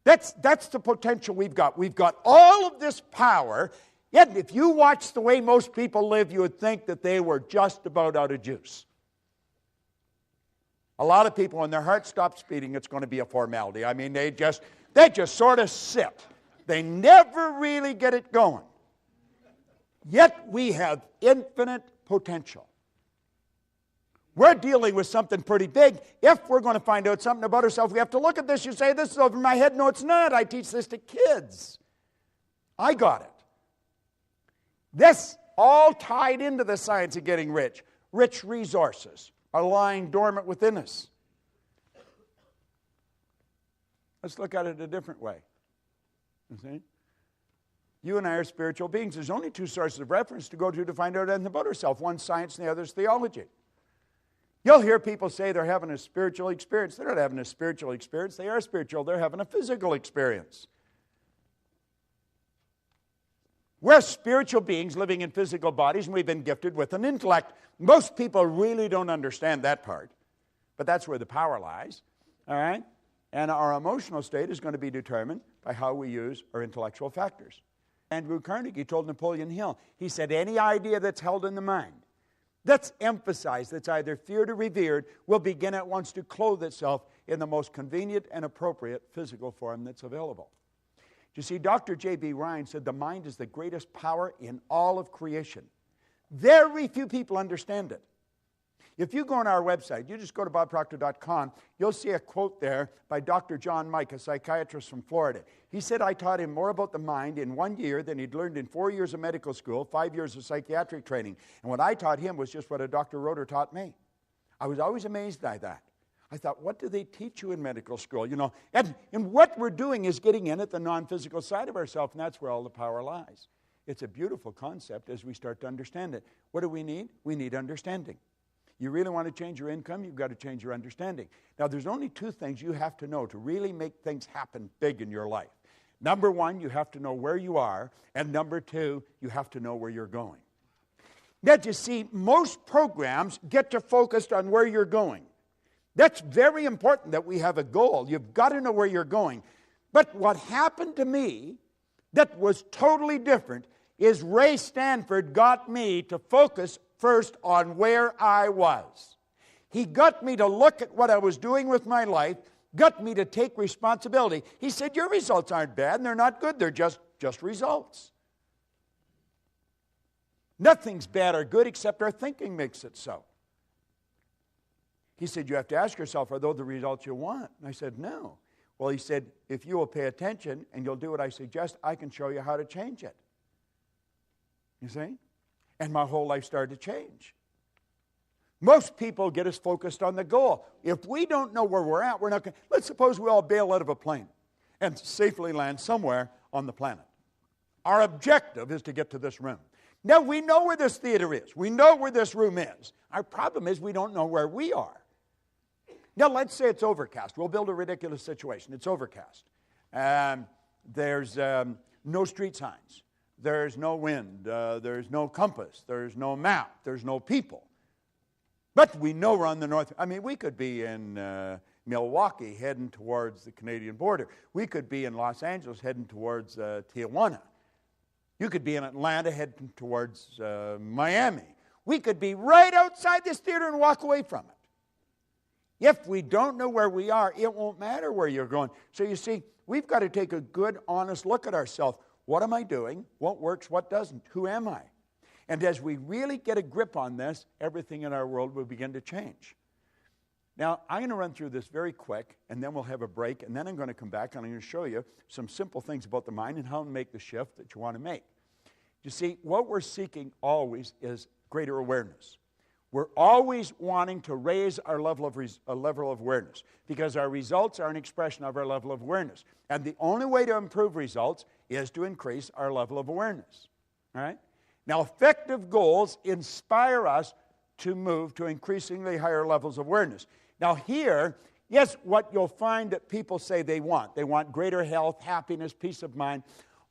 Speaker 12: That's the potential we've got. We've got all of this power, yet if you watch the way most people live, you would think that they were just about out of juice. A lot of people, when their heart stops beating, it's going to be a formality. I mean, they just sort of sit. They never really get it going. Yet we have infinite potential. We're dealing with something pretty big. If we're going to find out something about ourselves, we have to look at this. You say, this is over my head. No, it's not. I teach this to kids. I got it. This all tied into the science of getting rich. Rich resources are lying dormant within us. Let's look at it a different way. You see? You and I are spiritual beings. There's only two sources of reference to go to find out anything about ourselves. One's science and the other's theology. You'll hear people say they're having a spiritual experience. They're not having a spiritual experience. They are spiritual. They're having a physical experience. We're spiritual beings living in physical bodies, and we've been gifted with an intellect. Most people really don't understand that part, but that's where the power lies, all right? And our emotional state is going to be determined by how we use our intellectual factors. Andrew Carnegie told Napoleon Hill, he said, any idea that's held in the mind, that's emphasized, that's either feared or revered, will begin at once to clothe itself in the most convenient and appropriate physical form that's available. You see, Dr. J.B. Ryan said the mind is the greatest power in all of creation. Very few people understand it. If you go on our website, you just go to bobproctor.com, you'll see a quote there by Dr. John Mike, a psychiatrist from Florida. He said, I taught him more about the mind in 1 year than he'd learned in 4 years of medical school, 5 years of psychiatric training. And what I taught him was just what a Dr. Roeder taught me. I was always amazed by that. I thought, what do they teach you in medical school? You know, and what we're doing is getting in at the non-physical side of ourselves, and that's where all the power lies. It's a beautiful concept as we start to understand it. What do we need? We need understanding. You really want to change your income, you've got to change your understanding. Now, there's only 2 things you have to know to really make things happen big in your life. Number 1, you have to know where you are, and number 2, you have to know where you're going. Now, you see, most programs get you focused on where you're going. That's very important that we have a goal. You've got to know where you're going. But what happened to me that was totally different is Ray Stanford got me to focus first on where I was. He got me to look at what I was doing with my life, got me to take responsibility. He said, your results aren't bad and they're not good, they're just results. Nothing's bad or good except our thinking makes it so. He said, you have to ask yourself, are those the results you want? And I said, no. Well, he said, if you will pay attention and you'll do what I suggest, I can show you how to change it. You see? And my whole life started to change. Most people get us focused on the goal. If we don't know where we're at, we're not going to... Let's suppose we all bail out of a plane and safely land somewhere on the planet. Our objective is to get to this room. Now, we know where this theater is. We know where this room is. Our problem is we don't know where we are. Now, let's say it's overcast. We'll build a ridiculous situation. It's overcast. There's no street signs. There's no wind. There's no compass. There's no map. There's no people. But we know we're on the north. I mean, we could be in Milwaukee heading towards the Canadian border. We could be in Los Angeles heading towards Tijuana. You could be in Atlanta heading towards Miami. We could be right outside this theater and walk away from it. If we don't know where we are, it won't matter where you're going. So you see, we've got to take a good, honest look at ourselves. What am I doing? What works? What doesn't? Who am I? And as we really get a grip on this, everything in our world will begin to change. Now, I'm going to run through this very quick, and then we'll have a break, and then I'm going to come back and I'm going to show you some simple things about the mind and how to make the shift that you want to make. You see, what we're seeking always is greater awareness. We're always wanting to raise our level of awareness because our results are an expression of our level of awareness. And the only way to improve results is to increase our level of awareness. All right? Now, effective goals inspire us to move to increasingly higher levels of awareness. Now here, yes, what you'll find that people say they want. They want greater health, happiness, peace of mind.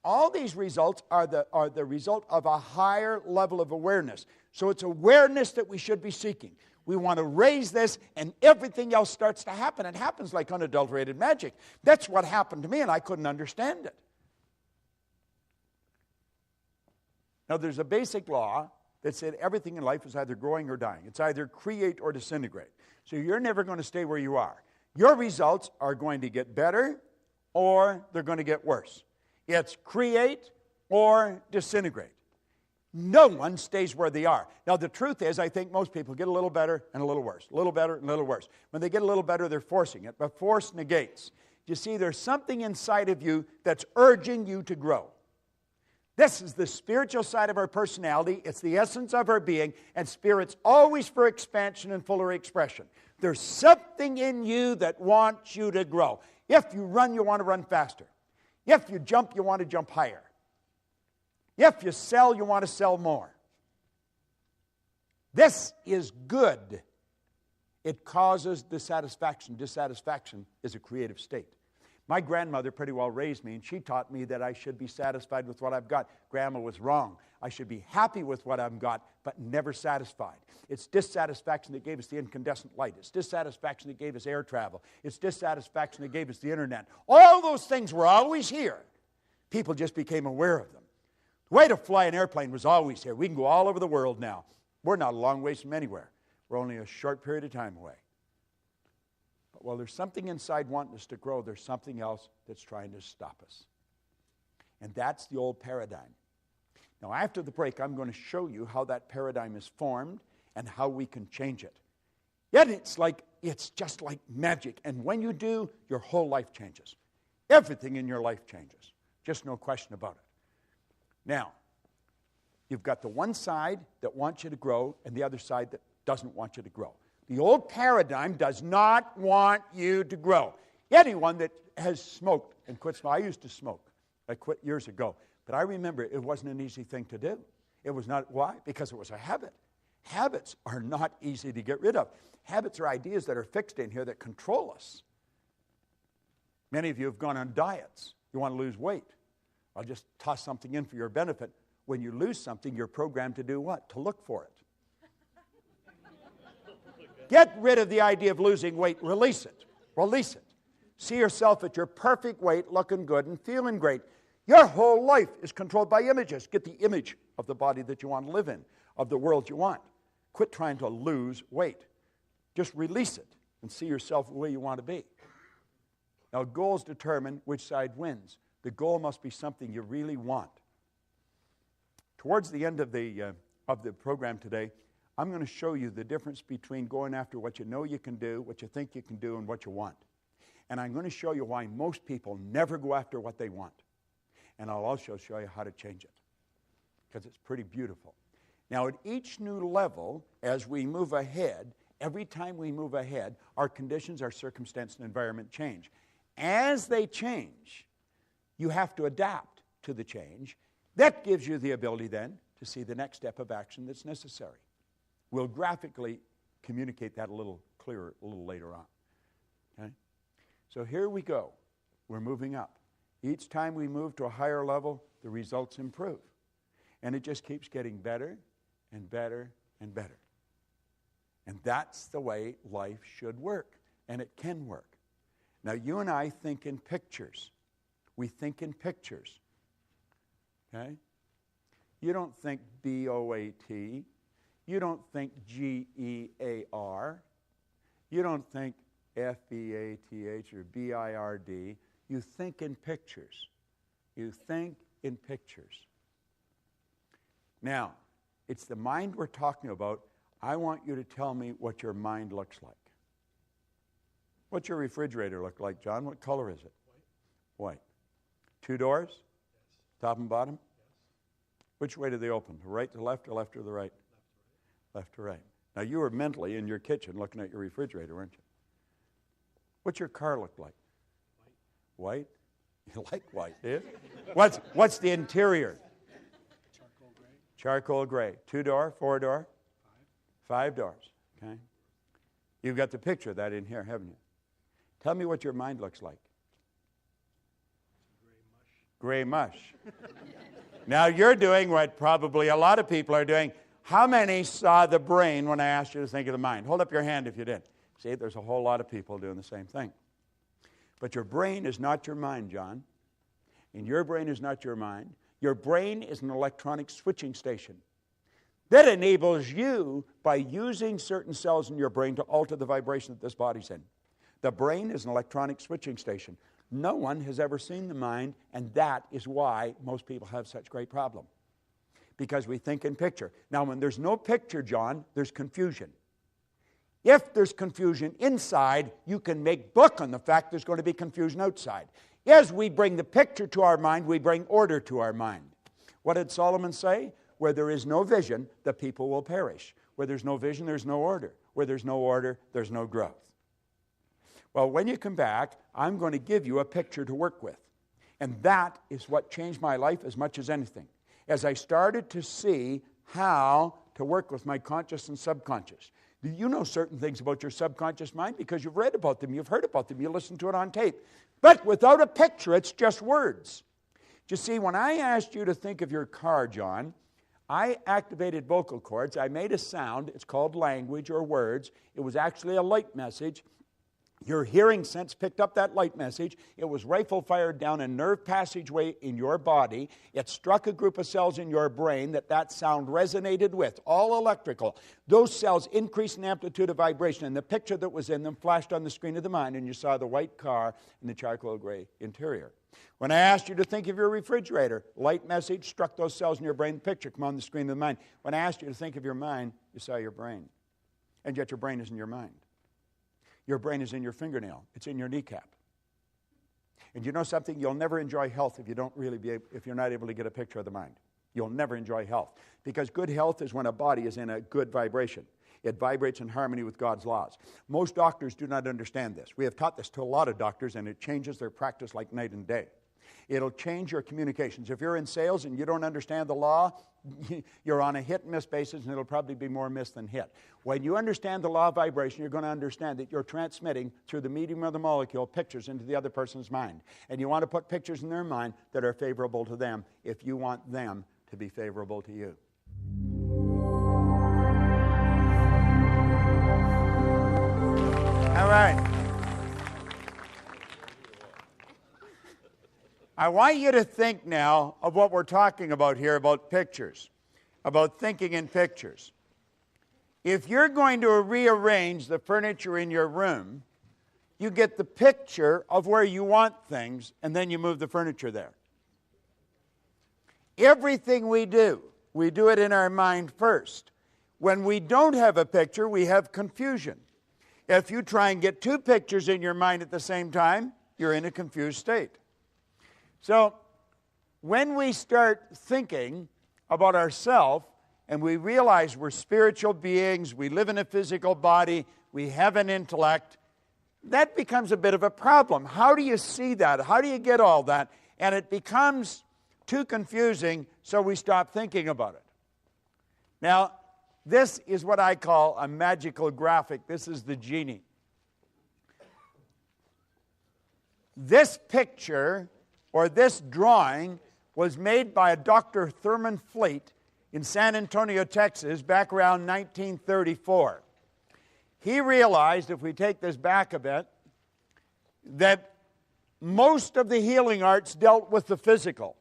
Speaker 12: All these results are the result of a higher level of awareness. So it's awareness that we should be seeking. We want to raise this, and everything else starts to happen. It happens like unadulterated magic. That's what happened to me, and I couldn't understand it. Now, there's a basic law that said everything in life is either growing or dying. It's either create or disintegrate. So you're never going to stay where you are. Your results are going to get better or they're going to get worse. It's create or disintegrate. No one stays where they are. Now, the truth is, I think most people get a little better and a little worse, a little better and a little worse. When they get a little better, they're forcing it, but force negates. You see, there's something inside of you that's urging you to grow. This is the spiritual side of our personality. It's the essence of our being, and spirit's always for expansion and fuller expression. There's something in you that wants you to grow. If you run, you want to run faster. If you jump, you want to jump higher. If you sell, you want to sell more. This is good. It causes dissatisfaction. Dissatisfaction is a creative state. My grandmother pretty well raised me, and she taught me that I should be satisfied with what I've got. Grandma was wrong. I should be happy with what I've got, but never satisfied. It's dissatisfaction that gave us the incandescent light. It's dissatisfaction that gave us air travel. It's dissatisfaction that gave us the internet. All those things were always here. People just became aware of them. The way to fly an airplane was always here. We can go all over the world now. We're not a long ways from anywhere. We're only a short period of time away. But while there's something inside wanting us to grow, there's something else that's trying to stop us. And that's the old paradigm. Now, after the break, I'm going to show you how that paradigm is formed and how we can change it. Yet it's just like magic. And when you do, your whole life changes. Everything in your life changes. Just no question about it. Now, you've got the one side that wants you to grow and the other side that doesn't want you to grow. The old paradigm does not want you to grow. Anyone that has smoked and quit smoking, I used to smoke. I quit years ago. But I remember it wasn't an easy thing to do. It was not. Why? Because it was a habit. Habits are not easy to get rid of. Habits are ideas that are fixed in here that control us. Many of you have gone on diets. You want to lose weight. I'll just toss something in for your benefit. When you lose something, you're programmed to do what? To look for it. Get rid of the idea of losing weight. Release it. Release it. See yourself at your perfect weight, looking good and feeling great. Your whole life is controlled by images. Get the image of the body that you want to live in, of the world you want. Quit trying to lose weight. Just release it and see yourself the way you want to be. Now, goals determine which side wins. The goal must be something you really want. Towards the end of the program today, I'm going to show you the difference between going after what you know you can do, what you think you can do, and what you want. And I'm going to show you why most people never go after what they want. And I'll also show you how to change it, because it's pretty beautiful. Now, at each new level, as we move ahead, every time we move ahead, our conditions, our circumstance, and environment change. As they change, you have to adapt to the change. That gives you the ability then to see the next step of action that's necessary. We'll graphically communicate that a little clearer a little later on. Okay? So here we go. We're moving up. Each time we move to a higher level, the results improve. And it just keeps getting better and better and better. And that's the way life should work. And it can work. Now, you and I think in pictures. We think in pictures. Okay? You don't think B-O-A-T. You don't think G-E-A-R. You don't think F-B-A-T-H or B-I-R-D. You think in pictures. You think in pictures. Now, it's the mind we're talking about. I want you to tell me what your mind looks like. What's your refrigerator look like, John? What color is it? White. 2 doors? Yes. Top and bottom? Yes. Which way do they open? The right to left or left to the right? Left to right. Now, you were mentally in your kitchen looking at your refrigerator, weren't you? What's your car look like? White? You like white, do you? What's the interior?
Speaker 13: Charcoal gray.
Speaker 12: Charcoal gray. 2-door, 4-door? 5 doors. Okay. You've got the picture of that in here, haven't you? Tell me what your mind looks like. Gray mush. Now you're doing what probably a lot of people are doing. How many saw the brain when I asked you to think of the mind? Hold up your hand if you did. See, there's a whole lot of people doing the same thing. But your brain is not your mind, John. And your brain is not your mind. Your brain is an electronic switching station that enables you, by using certain cells in your brain, to alter the vibration that this body's in. The brain is an electronic switching station. No one has ever seen the mind, and that is why most people have such great problem. Because we think in picture. Now, when there's no picture, John, there's confusion. If there's confusion inside, you can make book on the fact there's going to be confusion outside. As we bring the picture to our mind, we bring order to our mind. What did Solomon say? Where there is no vision, the people will perish. Where there's no vision, there's no order. Where there's no order, there's no growth. Well, when you come back, I'm going to give you a picture to work with. And that is what changed my life as much as anything. As I started to see how to work with my conscious and subconscious. Do you know certain things about your subconscious mind? Because you've read about them, you've heard about them, you listened to it on tape. But without a picture, it's just words. You see, when I asked you to think of your car, John, I activated vocal cords. I made a sound. It's called language or words. It was actually a light message. Your hearing sense picked up that light message. It was rifle fired down a nerve passageway in your body. It struck a group of cells in your brain that sound resonated with, all electrical. Those cells increased in amplitude of vibration, and the picture that was in them flashed on the screen of the mind, and you saw the white car and the charcoal gray interior. When I asked you to think of your refrigerator, light message struck those cells in your brain, the picture come on the screen of the mind. When I asked you to think of your mind, you saw your brain. and yet your brain is in your mind. Your brain is in your fingernail. It's in your kneecap. And you know something? You'll never enjoy health if you're not able to get a picture of the mind. You'll never enjoy health. Because good health is when a body is in a good vibration. It vibrates in harmony with God's laws. Most doctors do not understand this. We have taught this to a lot of doctors, and it changes their practice like night and day. It'll change your communications. If you're in sales and you don't understand the law, you're on a hit-and-miss basis, and it'll probably be more miss than hit. When you understand the law of vibration, you're going to understand that you're transmitting through the medium of the molecule pictures into the other person's mind. And you want to put pictures in their mind that are favorable to them if you want them to be favorable to you. All right. I want you to think now of what we're talking about here, about pictures, about thinking in pictures. If you're going to rearrange the furniture in your room, you get the picture of where you want things, and then you move the furniture there. Everything we do it in our mind first. When we don't have a picture, we have confusion. If you try and get two pictures in your mind at the same time, you're in a confused state. So, when we start thinking about ourselves and we realize we're spiritual beings, we live in a physical body, we have an intellect, that becomes a bit of a problem. How do you see that? How do you get all that? And it becomes too confusing, so we stop thinking about it. Now, this is what I call a magical graphic. This is the genie. This picture, or this drawing, was made by a Dr. Thurman Fleet in San Antonio, Texas, back around 1934. He realized, if we take this back a bit, that most of the healing arts dealt with the physical.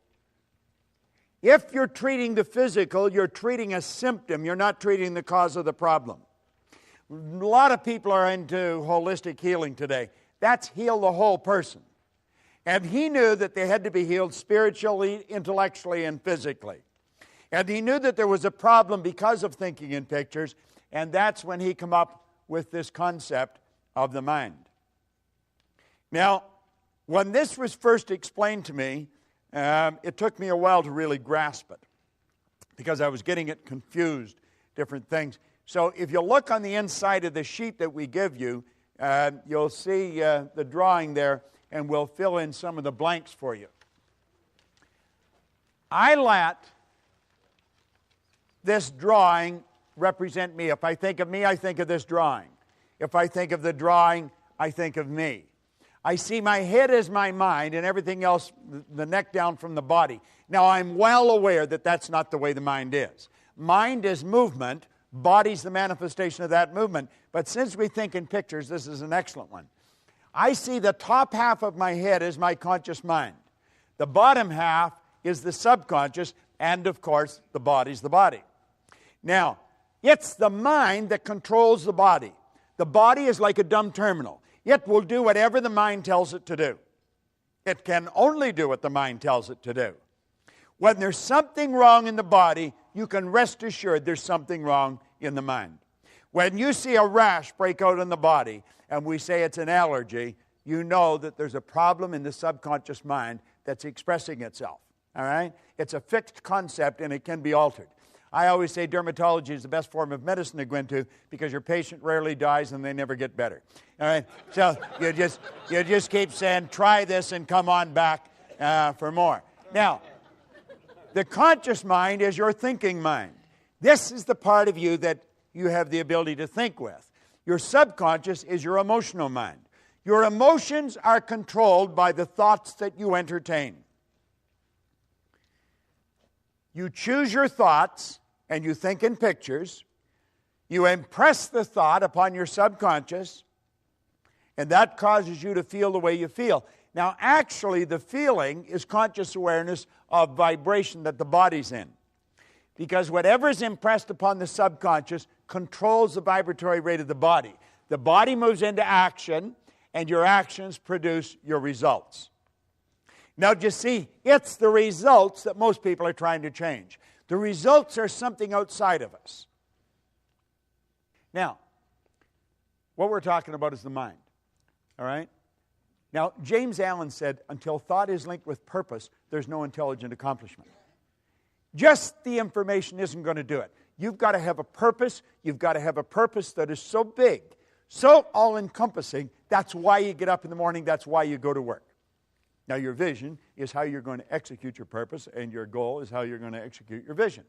Speaker 12: If you're treating the physical, you're treating a symptom. You're not treating the cause of the problem. A lot of people are into holistic healing today. That's heal the whole person. And he knew that they had to be healed spiritually, intellectually, and physically. And he knew that there was a problem because of thinking in pictures, and that's when he came up with this concept of the mind. Now, when this was first explained to me, it took me a while to really grasp it because I was getting it confused, different things. So if you look on the inside of the sheet that we give you, you'll see the drawing there, and we'll fill in some of the blanks for you. I let this drawing represent me. If I think of me, I think of this drawing. If I think of the drawing, I think of me. I see my head as my mind and everything else, the neck down from the body. Now, I'm well aware that that's not the way the mind is. Mind is movement. Body's the manifestation of that movement. But since we think in pictures, this is an excellent one. I see the top half of my head as my conscious mind. The bottom half is the subconscious, and of course, the body's the body. Now, it's the mind that controls the body. The body is like a dumb terminal. It will do whatever the mind tells it to do. It can only do what the mind tells it to do. When there's something wrong in the body, you can rest assured there's something wrong in the mind. When you see a rash break out in the body, and we say it's an allergy, you know that there's a problem in the subconscious mind that's expressing itself. All right? It's a fixed concept, and it can be altered. I always say dermatology is the best form of medicine to go into because your patient rarely dies and they never get better. All right? So you just keep saying, try this and come on back for more. Now, the conscious mind is your thinking mind. This is the part of you that you have the ability to think with. Your subconscious is your emotional mind. Your emotions are controlled by the thoughts that you entertain. You choose your thoughts and you think in pictures. You impress the thought upon your subconscious, and that causes you to feel the way you feel. Now, actually, the feeling is conscious awareness of vibration that the body's in. Because whatever is impressed upon the subconscious controls the vibratory rate of the body. The body moves into action, and your actions produce your results. Now, you see, it's the results that most people are trying to change. The results are something outside of us. Now, What we're talking about is the mind. All right? Now, James Allen said, until thought is linked with purpose, there's no intelligent accomplishment. Just the information isn't going to do it. You've got to have a purpose. You've got to have a purpose that is so big, so all-encompassing. That's why you get up in the morning. That's why you go to work. Now, your vision is how you're going to execute your purpose, and your goal is how you're going to execute your vision.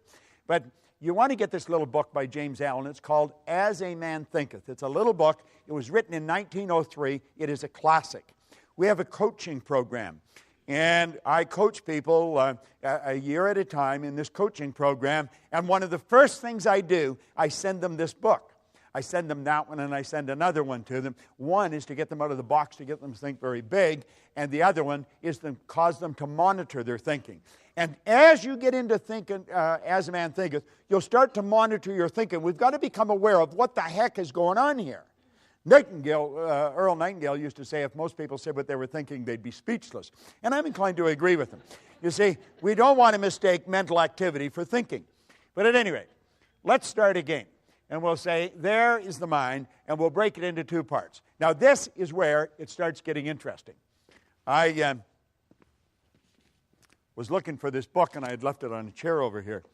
Speaker 12: But you want to get this little book by James Allen. It's called As a Man Thinketh. It's a little book. It was written in 1903. It is a classic. We have a coaching program, and I coach people a year at a time in this coaching program, and one of the first things I do, I send them this book. I send them that one, and I send another one to them. One is to get them out of the box, to get them to think very big, and the other one is to cause them to monitor their thinking. And as you get into thinking, as a man thinketh, you'll start to monitor your thinking. We've got to become aware of what the heck is going on here. Earl Nightingale used to say if most people said what they were thinking, they'd be speechless. And I'm inclined to agree with him. You see, we don't want to mistake mental activity for thinking. But at any rate, let's start again. And we'll say, there is the mind, and we'll break it into two parts. Now, this is where it starts getting interesting. I was looking for this book, and I had left it on a chair over here.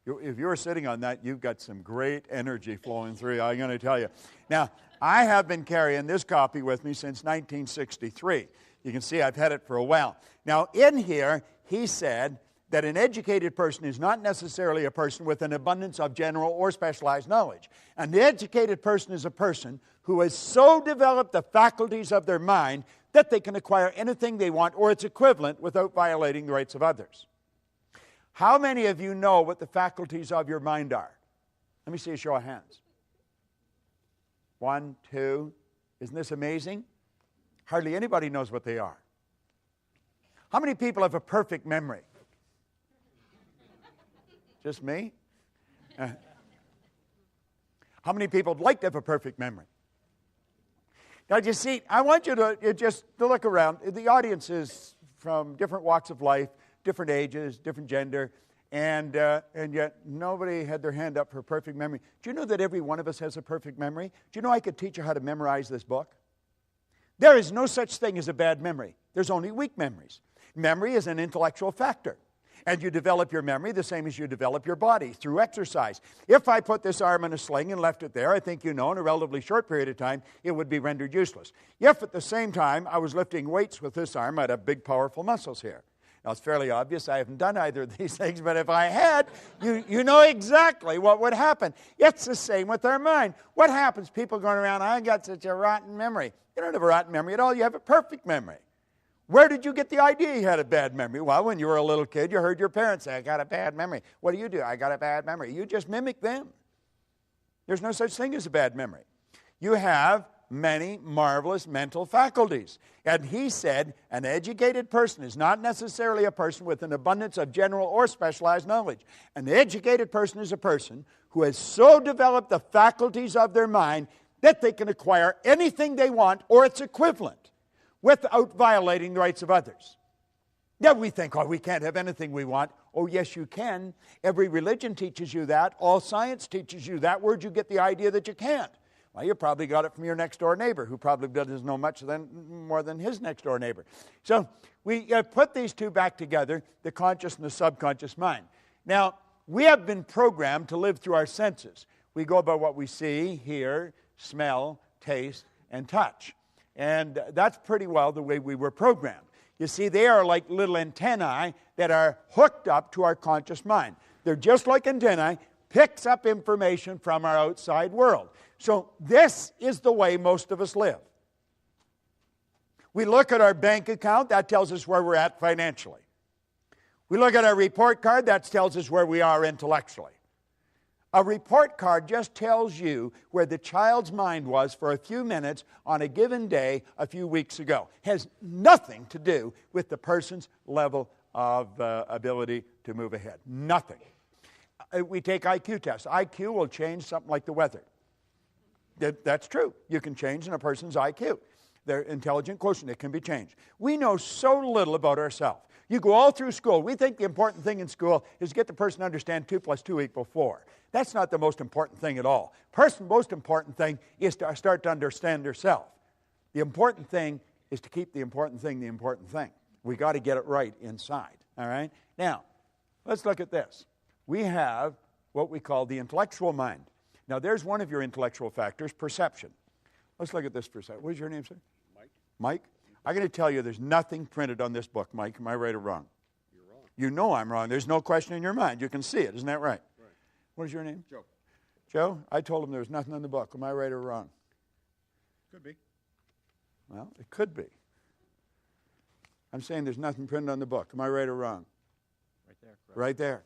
Speaker 12: If you're sitting on that, you've got some great energy flowing through, I'm going to tell you. Now, I have been carrying this copy with me since 1963. You can see I've had it for a while. Now, in here, he said that an educated person is not necessarily a person with an abundance of general or specialized knowledge. An educated person is a person who has so developed the faculties of their mind that they can acquire anything they want or its equivalent without violating the rights of others. How many of you know what the faculties of your mind are? Let me see a show of hands. 1, 2. Isn't this amazing? Hardly anybody knows what they are. How many people have a perfect memory? Just me? How many people would like to have a perfect memory? Now, you see, I want you to just look around. The audience is from different walks of life, different ages, different gender, and yet nobody had their hand up for a perfect memory. Do you know that every one of us has a perfect memory? Do you know I could teach you how to memorize this book? There is no such thing as a bad memory. There's only weak memories. Memory is an intellectual factor. And you develop your memory the same as you develop your body, through exercise. If I put this arm in a sling and left it there, I think you know in a relatively short period of time, it would be rendered useless. If at the same time I was lifting weights with this arm, I'd have big, powerful muscles here. Now, it's fairly obvious I haven't done either of these things, but if I had, you know exactly what would happen. It's the same with our mind. What happens? People going around, I got such a rotten memory. You don't have a rotten memory at all. You have a perfect memory. Where did you get the idea you had a bad memory? Well, when you were a little kid, you heard your parents say, I got a bad memory. What do? I got a bad memory. You just mimic them. There's no such thing as a bad memory. You have many marvelous mental faculties. And he said, an educated person is not necessarily a person with an abundance of general or specialized knowledge. An educated person is a person who has so developed the faculties of their mind that they can acquire anything they want or its equivalent without violating the rights of others. Now we think, oh, we can't have anything we want. Oh, yes, you can. Every religion teaches you that. All science teaches you that. Where'd you get the idea that you can't? Well, you probably got it from your next-door neighbor, who probably doesn't know much more than his next-door neighbor. So we put these two back together, the conscious and the subconscious mind. Now, we have been programmed to live through our senses. We go by what we see, hear, smell, taste, and touch. And that's pretty well the way we were programmed. You see, they are like little antennae that are hooked up to our conscious mind. They're just like antennae, picks up information from our outside world. So this is the way most of us live. We look at our bank account, that tells us where we're at financially. We look at our report card, that tells us where we are intellectually. A report card just tells you where the child's mind was for a few minutes on a given day a few weeks ago. Has nothing to do with the person's level of ability to move ahead. Nothing. We take IQ tests. IQ will change something like the weather. That's true. You can change in a person's IQ. Their intelligent quotient, it can be changed. We know so little about ourselves. You go all through school. We think the important thing in school is to get the person to understand 2 + 2 = 4. That's not the most important thing at all. The most important thing is to start to understand yourself. The important thing is to keep the important thing the important thing. We got to get it right inside. All right? Now, let's look at this. We have what we call the intellectual mind. Now, there's one of your intellectual factors, perception. Let's look at this for a second. What is your name, sir?
Speaker 2: Mike.
Speaker 12: Mike? I'm going to tell you there's nothing printed on this book, Mike. Am I right or wrong?
Speaker 2: You're wrong.
Speaker 12: You know I'm wrong. There's no question in your mind. You can see it. Isn't that right?
Speaker 2: Right.
Speaker 12: What is your name?
Speaker 2: Joe.
Speaker 12: Joe? I told him there was nothing in the book. Am I right or wrong?
Speaker 2: Could be.
Speaker 12: Well, it could be. I'm saying there's nothing printed on the book. Am I right or wrong?
Speaker 2: Right there. Correct.
Speaker 12: Right there.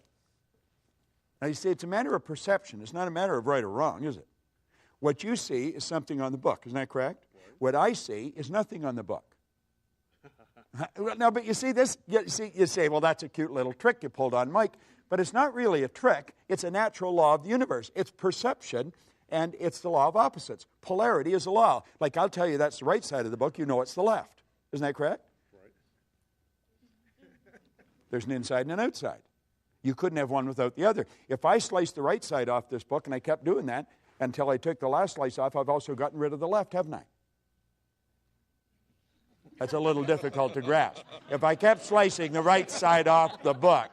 Speaker 12: Now, you see, it's a matter of perception. It's not a matter of right or wrong, is it? What you see is something on the book. Isn't that correct? Right. What I see is nothing on the book. No, but you see this, you say, well, that's a cute little trick you pulled on Mike. But it's not really a trick. It's a natural law of the universe. It's perception, and it's the law of opposites. Polarity is a law. Like, I'll tell you that's the right side of the book. You know it's the left. Isn't that correct?
Speaker 2: Right.
Speaker 12: There's an inside and an outside. You couldn't have one without the other. If I sliced the right side off this book, and I kept doing that until I took the last slice off, I've also gotten rid of the left, haven't I? That's a little difficult to grasp. If I kept slicing the right side off the book.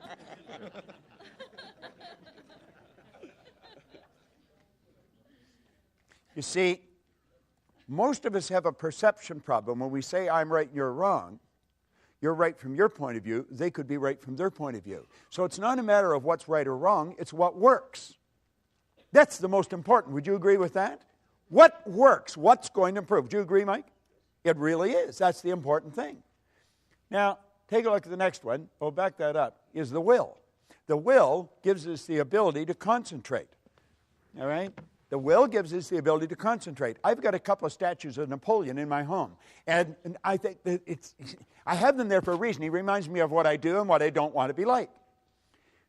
Speaker 12: You see, most of us have a perception problem. When we say I'm right and you're wrong, you're right from your point of view, they could be right from their point of view. So it's not a matter of what's right or wrong, it's what works. That's the most important. Would you agree with that? What works? What's going to improve? Do you agree, Mike? It really is. That's the important thing. Now, take a look at the next one. We'll back that up, is the will. The will gives us the ability to concentrate. All right? The will gives us the ability to concentrate. I've got a couple of statues of Napoleon in my home. And I think that I have them there for a reason. He reminds me of what I do and what I don't want to be like.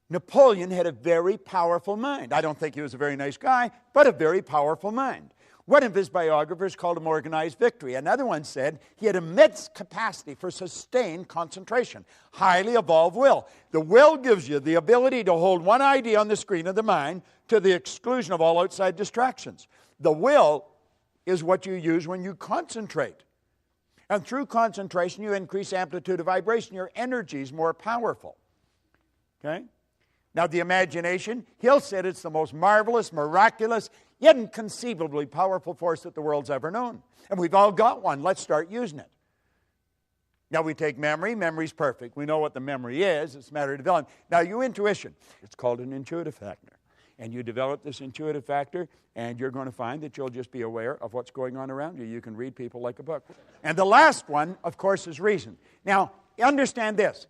Speaker 12: Napoleon had a very powerful mind. I don't think he was a very nice guy, but a very powerful mind. One of his biographers called him organized victory. Another one said he had immense capacity for sustained concentration, highly evolved will. The will gives you the ability to hold one idea on the screen of the mind to the exclusion of all outside distractions. The will is what you use when you concentrate. And through concentration, you increase amplitude of vibration. Your energy is more powerful. Okay? Now, the imagination, he'll say it's the most marvelous, miraculous, inconceivably powerful force that the world's ever known. And we've all got one. Let's start using it. Now, we take memory. Memory's perfect. We know what the memory is. It's a matter of developing. Now, your intuition, it's called an intuitive factor. And you develop this intuitive factor, and you're going to find that you'll just be aware of what's going on around you. You can read people like a book. And the last one, of course, is reason. Now, understand this.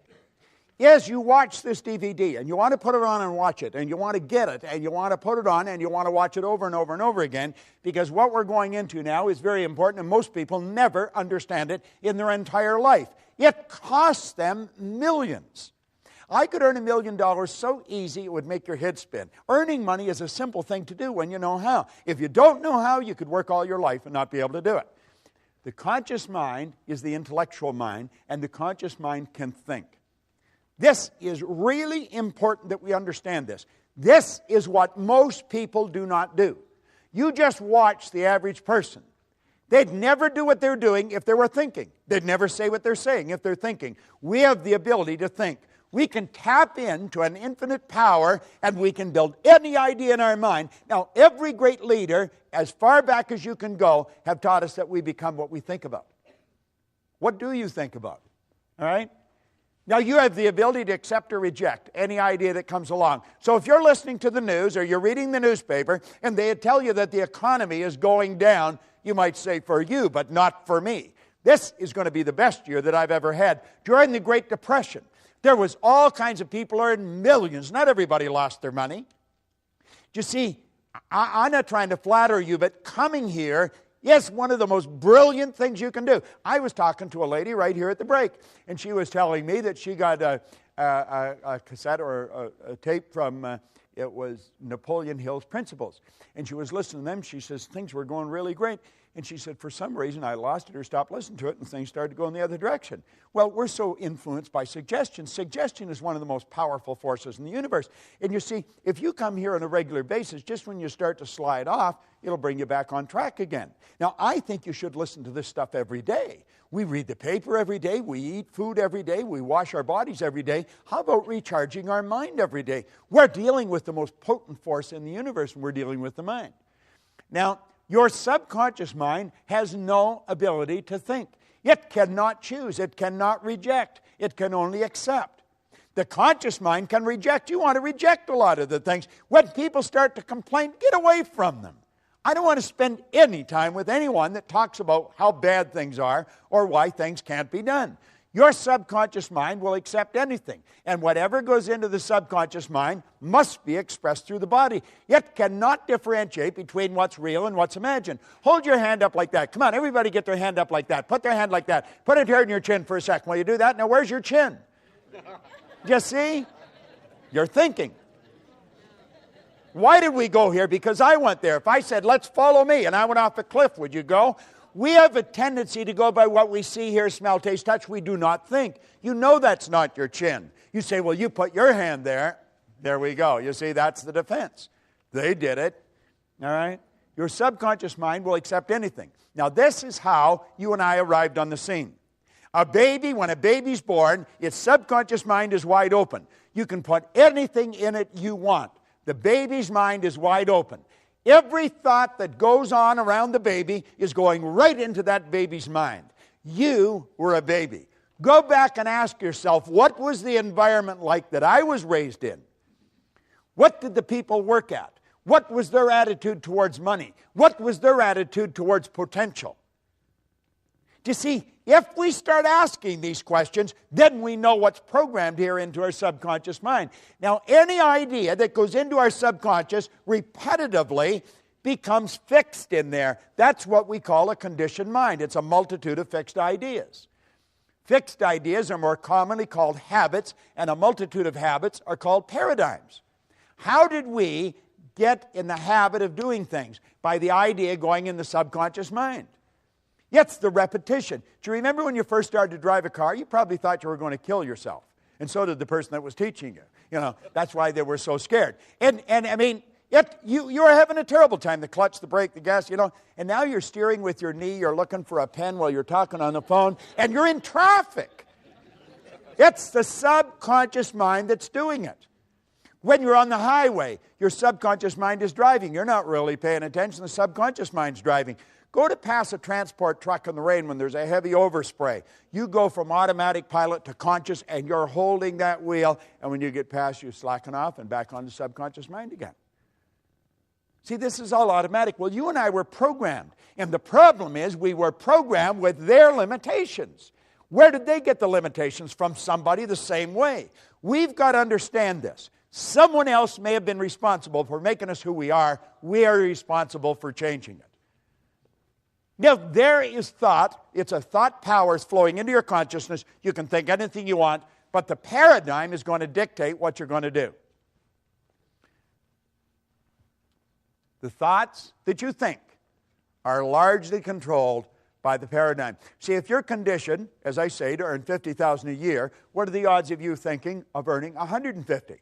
Speaker 12: As you watch this DVD, and you want to put it on and watch it, and you want to get it, and you want to put it on, and you want to watch it over and over and over again, because what we're going into now is very important, and most people never understand it in their entire life. It costs them millions. I could earn $1 million so easy it would make your head spin. Earning money is a simple thing to do when you know how. If you don't know how, you could work all your life and not be able to do it. The conscious mind is the intellectual mind, and the conscious mind can think. This is really important that we understand this. This is what most people do not do. You just watch the average person. They'd never do what they're doing if they were thinking. They'd never say what they're saying if they're thinking. We have the ability to think. We can tap into an infinite power, and we can build any idea in our mind. Now, every great leader, as far back as you can go, have taught us that we become what we think about. What do you think about? All right? Now, you have the ability to accept or reject any idea that comes along. So if you're listening to the news or you're reading the newspaper and they tell you that the economy is going down, you might say, for you, but not for me. This is going to be the best year that I've ever had. During the Great Depression, there was all kinds of people earning millions. Not everybody lost their money. You see, I'm not trying to flatter you, but coming here is one of the most brilliant things you can do. I was talking to a lady right here at the break, and she was telling me that she got a cassette or a tape from, it was Napoleon Hill's Principles. And she was listening to them. She says, things were going really great. And she said, for some reason, I lost it or stopped listening to it, and things started to go in the other direction. Well, we're so influenced by suggestion. Suggestion is one of the most powerful forces in the universe. And you see, if you come here on a regular basis, just when you start to slide off, it'll bring you back on track again. Now, I think you should listen to this stuff every day. We read the paper every day. We eat food every day. We wash our bodies every day. How about recharging our mind every day? We're dealing with the most potent force in the universe, and we're dealing with the mind. Now, your subconscious mind has no ability to think. It cannot choose. It cannot reject. It can only accept. The conscious mind can reject. You want to reject a lot of the things. When people start to complain, get away from them. I don't want to spend any time with anyone that talks about how bad things are or why things can't be done. Your subconscious mind will accept anything, and whatever goes into the subconscious mind must be expressed through the body. It cannot differentiate between what's real and what's imagined. Hold your hand up like that. Come on, everybody get their hand up like that. Put their hand like that. Put it here in your chin for a second. While you do that, now where's your chin? You see? You're thinking. Why did we go here? Because I went there. If I said, let's follow me, and I went off a cliff, would you go? We have a tendency to go by what we see, hear, smell, taste, touch. We do not think. You know that's not your chin. You say, well, you put your hand there. There we go. You see, that's the defense. They did it. All right? Your subconscious mind will accept anything. Now, this is how you and I arrived on the scene. A baby, when a baby's born, its subconscious mind is wide open. You can put anything in it you want. The baby's mind is wide open. Every thought that goes on around the baby is going right into that baby's mind. You were a baby. Go back and ask yourself, what was the environment like that I was raised in? What did the people work at? What was their attitude towards money? What was their attitude towards potential? Do you see, if we start asking these questions, then we know what's programmed here into our subconscious mind. Now, any idea that goes into our subconscious repetitively becomes fixed in there. That's what we call a conditioned mind. It's a multitude of fixed ideas. Fixed ideas are more commonly called habits, and a multitude of habits are called paradigms. How did we get in the habit of doing things? By the idea going in the subconscious mind. It's the repetition. Do you remember when you first started to drive a car? You probably thought you were going to kill yourself. And so did the person that was teaching you. You know, that's why they were so scared. And I mean, you were having a terrible time. The clutch, the brake, the gas, you know. And now you're steering with your knee. You're looking for a pen while you're talking on the phone. And you're in traffic. It's the subconscious mind that's doing it. When you're on the highway, your subconscious mind is driving. You're not really paying attention. The subconscious mind's driving. Go to pass a transport truck in the rain when there's a heavy overspray. You go from automatic pilot to conscious, and you're holding that wheel. And when you get past, you slacken off and back on the subconscious mind again. See, this is all automatic. Well, you and I were programmed. And the problem is we were programmed with their limitations. Where did they get the limitations? From somebody the same way. We've got to understand this. Someone else may have been responsible for making us who we are. We are responsible for changing it. Now, there is thought. It's a thought powers flowing into your consciousness. You can think anything you want, but the paradigm is going to dictate what you're going to do. The thoughts that you think are largely controlled by the paradigm. See, if you're conditioned, as I say, to earn $50,000 a year, what are the odds of you thinking of earning $150,000?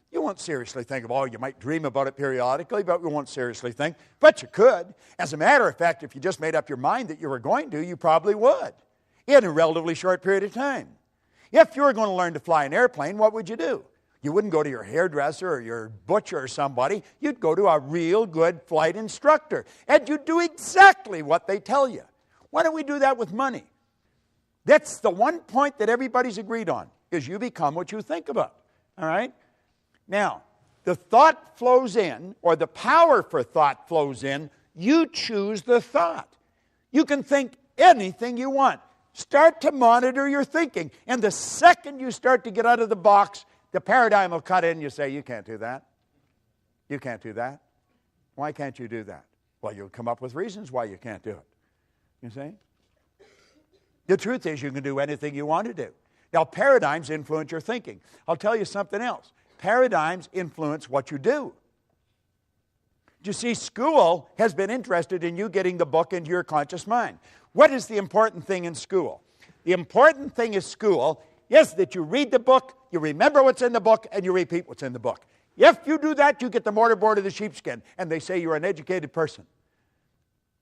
Speaker 12: You won't seriously think of, you might dream about it periodically, but you won't seriously think. But you could. As a matter of fact, if you just made up your mind that you were going to, you probably would in a relatively short period of time. If you were going to learn to fly an airplane, what would you do? You wouldn't go to your hairdresser or your butcher or somebody. You'd go to a real good flight instructor, and you'd do exactly what they tell you. Why don't we do that with money? That's the one point that everybody's agreed on, is you become what you think about. All right? Now, the thought flows in, or the power for thought flows in. You choose the thought. You can think anything you want. Start to monitor your thinking. And the second you start to get out of the box, the paradigm will cut in and you say, you can't do that. You can't do that. Why can't you do that? Well, you'll come up with reasons why you can't do it. You see? The truth is you can do anything you want to do. Now, paradigms influence your thinking. I'll tell you something else. Paradigms influence what you do. You see, school has been interested in you getting the book into your conscious mind. What is the important thing in school? The important thing in school is that you read the book, you remember what's in the book, and you repeat what's in the book. If you do that, you get the mortarboard of the sheepskin, and they say you're an educated person.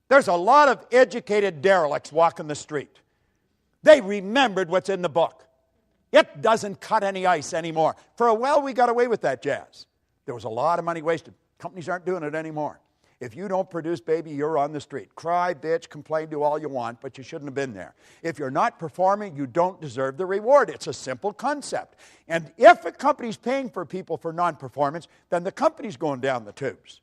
Speaker 12: There's a lot of educated derelicts walking the street. They remembered what's in the book. It doesn't cut any ice anymore. For a while, we got away with that jazz. There was a lot of money wasted. Companies aren't doing it anymore. If you don't produce, baby, you're on the street. Cry, bitch, complain, do all you want, but you shouldn't have been there. If you're not performing, you don't deserve the reward. It's a simple concept. And if a company's paying for people for non-performance, then the company's going down the tubes.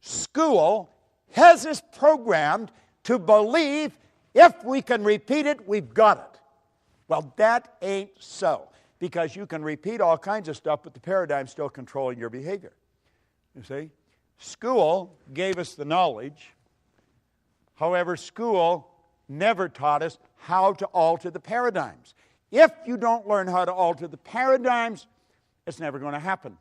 Speaker 12: School has us programmed to believe if we can repeat it, we've got it. Well, that ain't so, because you can repeat all kinds of stuff, but the paradigm's still controlling your behavior. You see? School gave us the knowledge. However, school never taught us how to alter the paradigms. If you don't learn how to alter the paradigms, it's never going to happen.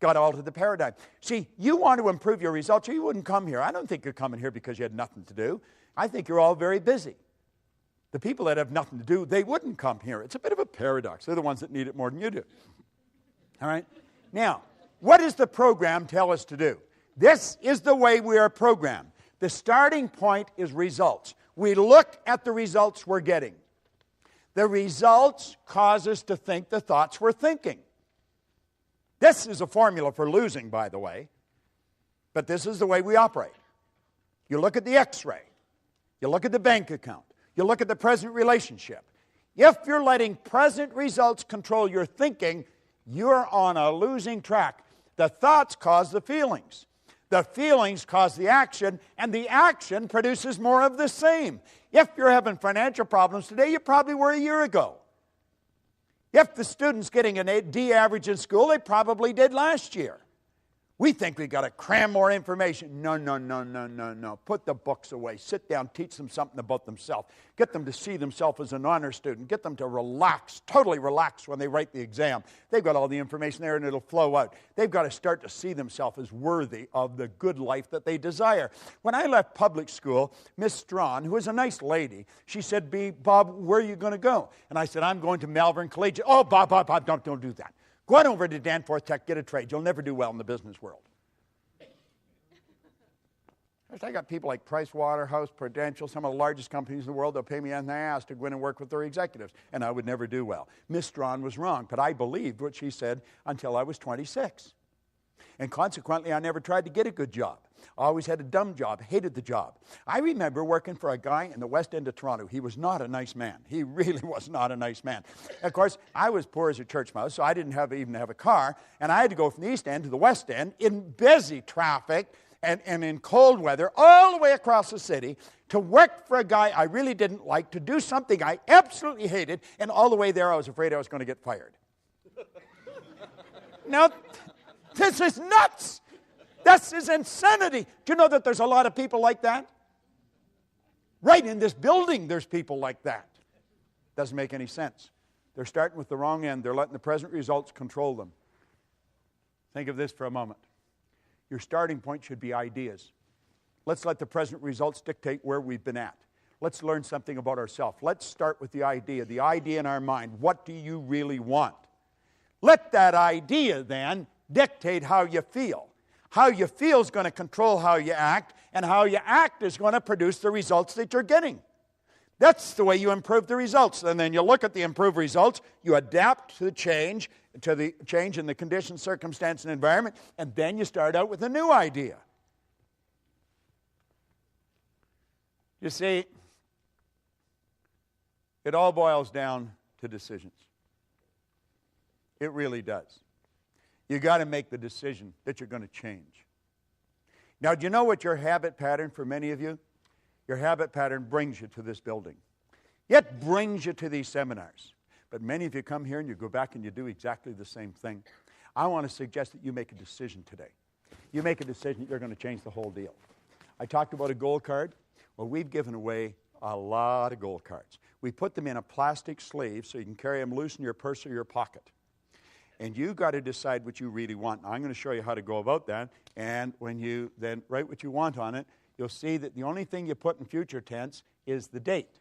Speaker 12: Got to alter the paradigm. See, you want to improve your results, or you wouldn't come here. I don't think you're coming here because you had nothing to do. I think you're all very busy. The people that have nothing to do, they wouldn't come here. It's a bit of a paradox. They're the ones that need it more than you do. All right? Now, what does the program tell us to do? This is the way we are programmed. The starting point is results. We look at the results we're getting. The results cause us to think the thoughts we're thinking. This is a formula for losing, by the way, but this is the way we operate. You look at the x-ray. You look at the bank account. You look at the present relationship. If you're letting present results control your thinking, you're on a losing track. The thoughts cause the feelings. The feelings cause the action, and the action produces more of the same. If you're having financial problems today, you probably were a year ago. If the student's getting an D average in school, they probably did last year. We think we've got to cram more information. No. Put the books away. Sit down, teach them something about themselves. Get them to see themselves as an honor student. Get them to relax, totally relax when they write the exam. They've got all the information there and it'll flow out. They've got to start to see themselves as worthy of the good life that they desire. When I left public school, Miss Strawn, who was a nice lady, she said, Bob, where are you going to go? And I said, I'm going to Malvern Collegiate. Oh, Bob, don't do that. Go on over to Danforth Tech, get a trade. You'll never do well in the business world. I got people like Price Waterhouse, Prudential, some of the largest companies in the world. They'll pay me anything I ask to go in and work with their executives, and I would never do well. Miss Strawn was wrong, but I believed what she said until I was 26. And consequently, I never tried to get a good job. I always had a dumb job, hated the job. I remember working for a guy in the West End of Toronto. He was not a nice man. He really was not a nice man. Of course, I was poor as a church mouse, so I didn't even have a car, and I had to go from the East End to the West End in busy traffic and in cold weather all the way across the city to work for a guy I really didn't like, to do something I absolutely hated, and all the way there I was afraid I was going to get fired. Now, this is nuts. This is insanity. Do you know that there's a lot of people like that? Right in this building, there's people like that. Doesn't make any sense. They're starting with the wrong end. They're letting the present results control them. Think of this for a moment. Your starting point should be ideas. Let's let the present results dictate where we've been at. Let's learn something about ourselves. Let's start with the idea in our mind. What do you really want? Let that idea then dictate how you feel. How you feel is going to control how you act, and how you act is going to produce the results that you're getting. That's the way you improve the results. And then you look at the improved results, you adapt to the change in the conditions, circumstance, and environment, and then you start out with a new idea. You see, it all boils down to decisions. It really does. You got to make the decision that you're going to change. Now, do you know what your habit pattern for many of you? Your habit pattern brings you to this building. It brings you to these seminars. But many of you come here and you go back and you do exactly the same thing. I want to suggest that you make a decision today. You make a decision that you're going to change the whole deal. I talked about a gold card. Well, we've given away a lot of gold cards. We put them in a plastic sleeve so you can carry them loose in your purse or your pocket. And you got to decide what you really want. Now, I'm going to show you how to go about that. And when you then write what you want on it, you'll see that the only thing you put in future tense is the date.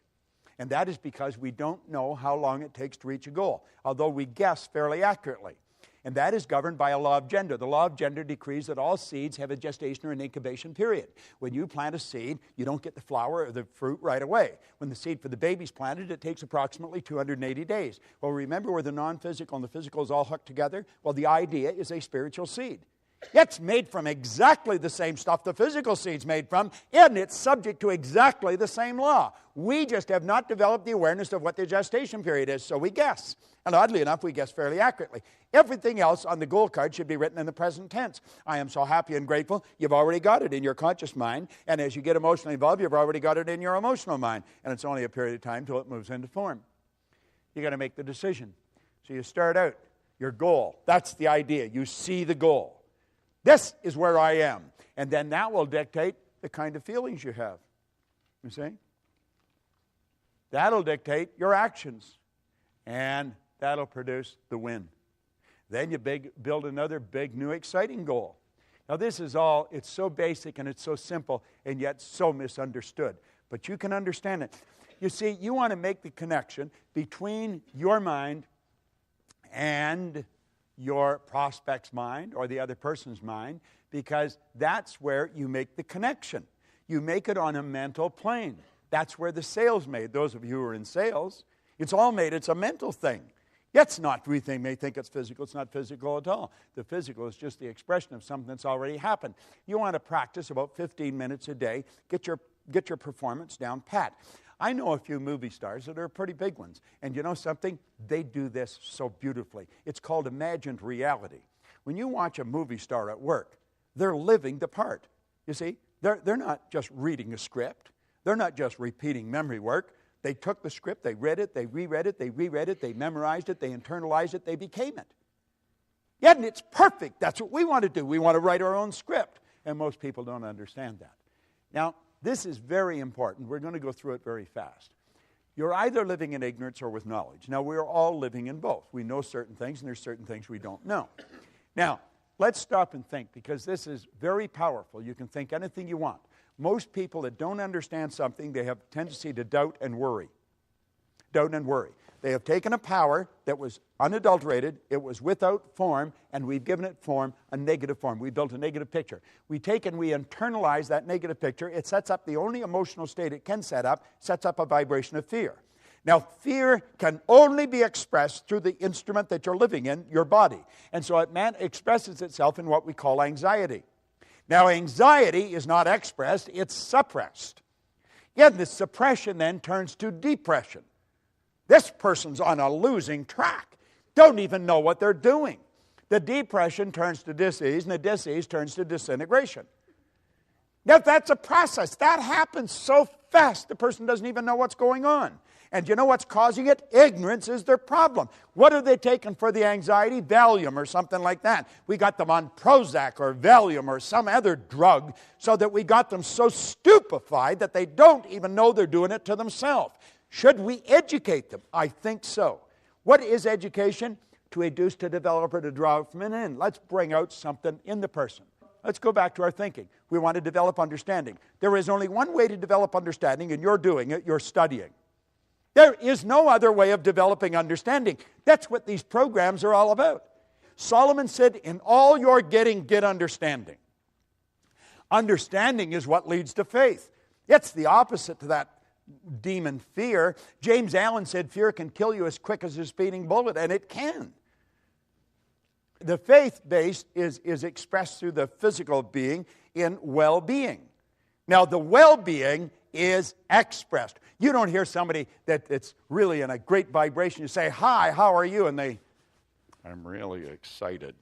Speaker 12: And that is because we don't know how long it takes to reach a goal, although we guess fairly accurately. And that is governed by a law of gender. The law of gender decrees that all seeds have a gestation or an incubation period. When you plant a seed, you don't get the flower or the fruit right away. When the seed for the baby's planted, it takes approximately 280 days. Well, remember where the non-physical and the physical is all hooked together? Well, the idea is a spiritual seed. It's made from exactly the same stuff the physical seed's made from, and it's subject to exactly the same law. We just have not developed the awareness of what the gestation period is, so we guess. And oddly enough, we guess fairly accurately. Everything else on the goal card should be written in the present tense. I am so happy and grateful. You've already got it in your conscious mind, and as you get emotionally involved, you've already got it in your emotional mind, and it's only a period of time till it moves into form. You've got to make the decision. So you start out, your goal. That's the idea. You see the goal. This is where I am. And then that will dictate the kind of feelings you have. You see? That'll dictate your actions. And that'll produce the win. Then you build another big, new, exciting goal. Now this is all, it's so basic and it's so simple and yet so misunderstood. But you can understand it. You see, you want to make the connection between your mind and your prospect's mind or the other person's mind, because that's where you make the connection. You make it on a mental plane. That's where the sale's made. Those of you who are in sales, it's all made. It's a mental thing. It's not, we may think it's physical. It's not physical at all. The physical is just the expression of something that's already happened. You want to practice about 15 minutes a day. Get your performance down pat. I know a few movie stars that are pretty big ones. And you know something? They do this so beautifully. It's called imagined reality. When you watch a movie star at work, they're living the part. You see, they're not just reading a script. They're not just repeating memory work. They took the script, they read it, they reread it, they memorized it, they internalized it, they became it. Yeah, and it's perfect. That's what we want to do. We want to write our own script. And most people don't understand that. Now, this is very important. We're going to go through it very fast. You're either living in ignorance or with knowledge. Now, we're all living in both. We know certain things, and there's certain things we don't know. Now, let's stop and think, because this is very powerful. You can think anything you want. Most people that don't understand something, they have a tendency to doubt and worry. Doubt and worry. They have taken a power that was unadulterated, it was without form, and we've given it form, a negative form. We built a negative picture. We take and we internalize that negative picture. It sets up the only emotional state it can set up, sets up a vibration of fear. Now, fear can only be expressed through the instrument that you're living in, your body. And so it expresses itself in what we call anxiety. Now, anxiety is not expressed, it's suppressed. Yet the suppression then turns to depression. This person's on a losing track. Don't even know what they're doing. The depression turns to disease, and the disease turns to disintegration. Now, that's a process. That happens so fast, the person doesn't even know what's going on. And you know what's causing it? Ignorance is their problem. What are they taking for the anxiety? Valium or something like that. We got them on Prozac or Valium or some other drug so that we got them so stupefied that they don't even know they're doing it to themselves. Should we educate them? I think so. What is education? To educe, to develop, or to draw from an end. Let's bring out something in the person. Let's go back to our thinking. We want to develop understanding. There is only one way to develop understanding, and you're doing it. You're studying. There is no other way of developing understanding. That's what these programs are all about. Solomon said, in all you're getting, get understanding. Understanding is what leads to faith. It's the opposite to that demon fear. James Allen said fear can kill you as quick as a speeding bullet, and it can. The faith base is expressed through the physical being in well-being. Now, the well-being is expressed. You don't hear somebody that's really in a great vibration. You say, hi, how are you? And I'm really excited.